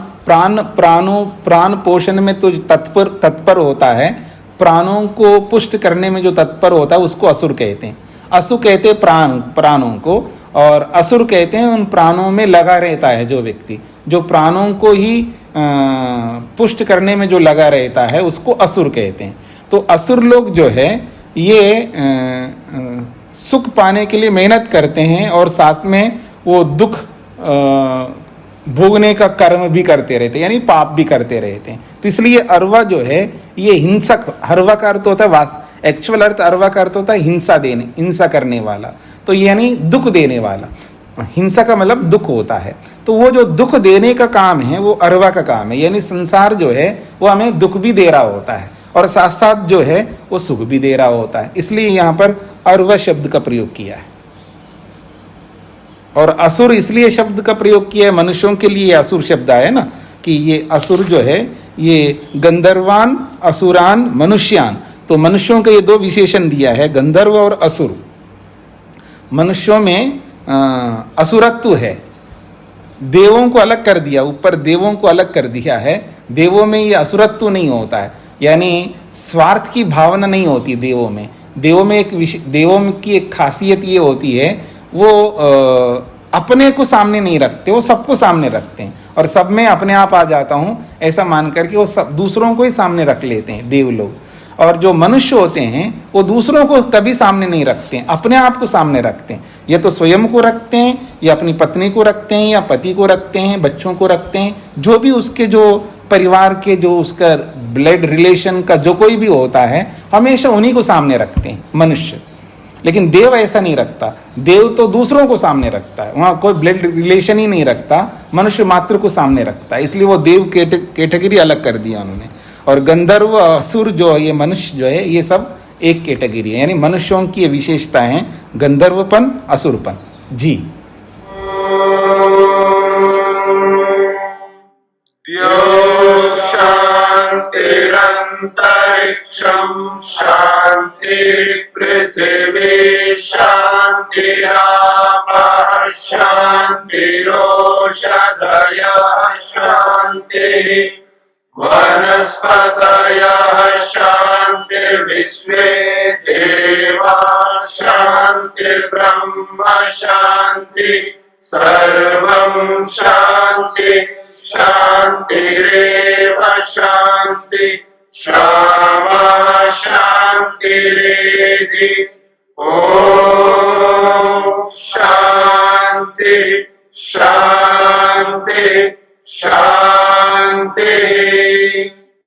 पोषण में तो तत्पर होता है, प्राणों को पुष्ट करने में जो तत्पर होता है उसको असुर कहते हैं। असु कहते हैं प्राणों को, और असुर कहते हैं उन प्राणों में लगा रहता है जो व्यक्ति, जो प्राणों को ही पुष्ट करने में जो लगा रहता है उसको असुर कहते हैं। तो असुर लोग जो है ये सुख पाने के लिए मेहनत करते हैं और साथ में वो दुख भोगने का कर्म भी करते रहते हैं, यानी पाप भी करते रहते हैं। तो इसलिए अरवा जो है ये हिंसक, हरवा का अर्थ होता है, एक्चुअल अर्थ अरवा का अर्थ होता है हिंसा करने वाला, तो यानी दुख देने वाला। हिंसा का मतलब दुख होता है। तो वो जो दुख देने का काम है वो अरवा का काम है, यानी संसार जो है वो हमें दुख भी दे रहा होता है और साथ साथ जो है वो सुख भी दे रहा होता है। इसलिए यहाँ पर अरवा शब्द का प्रयोग किया है। और असुर इसलिए शब्द का प्रयोग किया है, मनुष्यों के लिए असुर शब्द आया ना, कि ये असुर जो है ये गंधर्वान, असुरान, मनुष्यान। तो मनुष्यों का ये दो विशेषण दिया है, गंधर्व और असुर। मनुष्यों में असुरत्व है, देवों को अलग कर दिया, ऊपर देवों को अलग कर दिया है। देवों में ये असुरत्व नहीं होता है, यानी स्वार्थ की भावना नहीं होती देवों में। देवों की एक खासियत ये होती है, वो अपने को सामने नहीं रखते, वो सबको सामने रखते हैं और सब में अपने आप आ जाता हूं ऐसा मान करके वो सब दूसरों को ही सामने रख लेते हैं देव लोग। और जो मनुष्य होते हैं वो दूसरों को कभी सामने नहीं रखते हैं, अपने आप को सामने रखते हैं। या तो स्वयं को रखते हैं या अपनी पत्नी को रखते हैं या पति को रखते हैं, बच्चों को रखते हैं, जो भी उसके जो परिवार के जो उसका ब्लड रिलेशन का जो कोई भी होता है हमेशा उन्हीं को सामने रखते हैं मनुष्य। लेकिन देव ऐसा नहीं रखता, देव तो दूसरों को सामने रखता है, वहां कोई ब्लड रिलेशन ही नहीं रखता, मनुष्य मात्र को सामने रखता है। इसलिए वो देव कैटेगरी अलग कर दिया उन्होंने। और गंधर्व असुर जो ये मनुष्य जो है ये सब एक कैटेगरी है, यानी मनुष्यों की ये विशेषता है, गंधर्वपन असुरपन। जी शांतिरंतरिक्षं शांति पृथिवी शांतिरापः शांतिरोषधयः शांतिः वनस्पतयः शांतिर्विश्वे देवाः शांतिर्ब्रह्म शांति सर्वं शांति शांतिरेव शांति क्षमा शांतिरेधि। ओम शांति शांति शांति।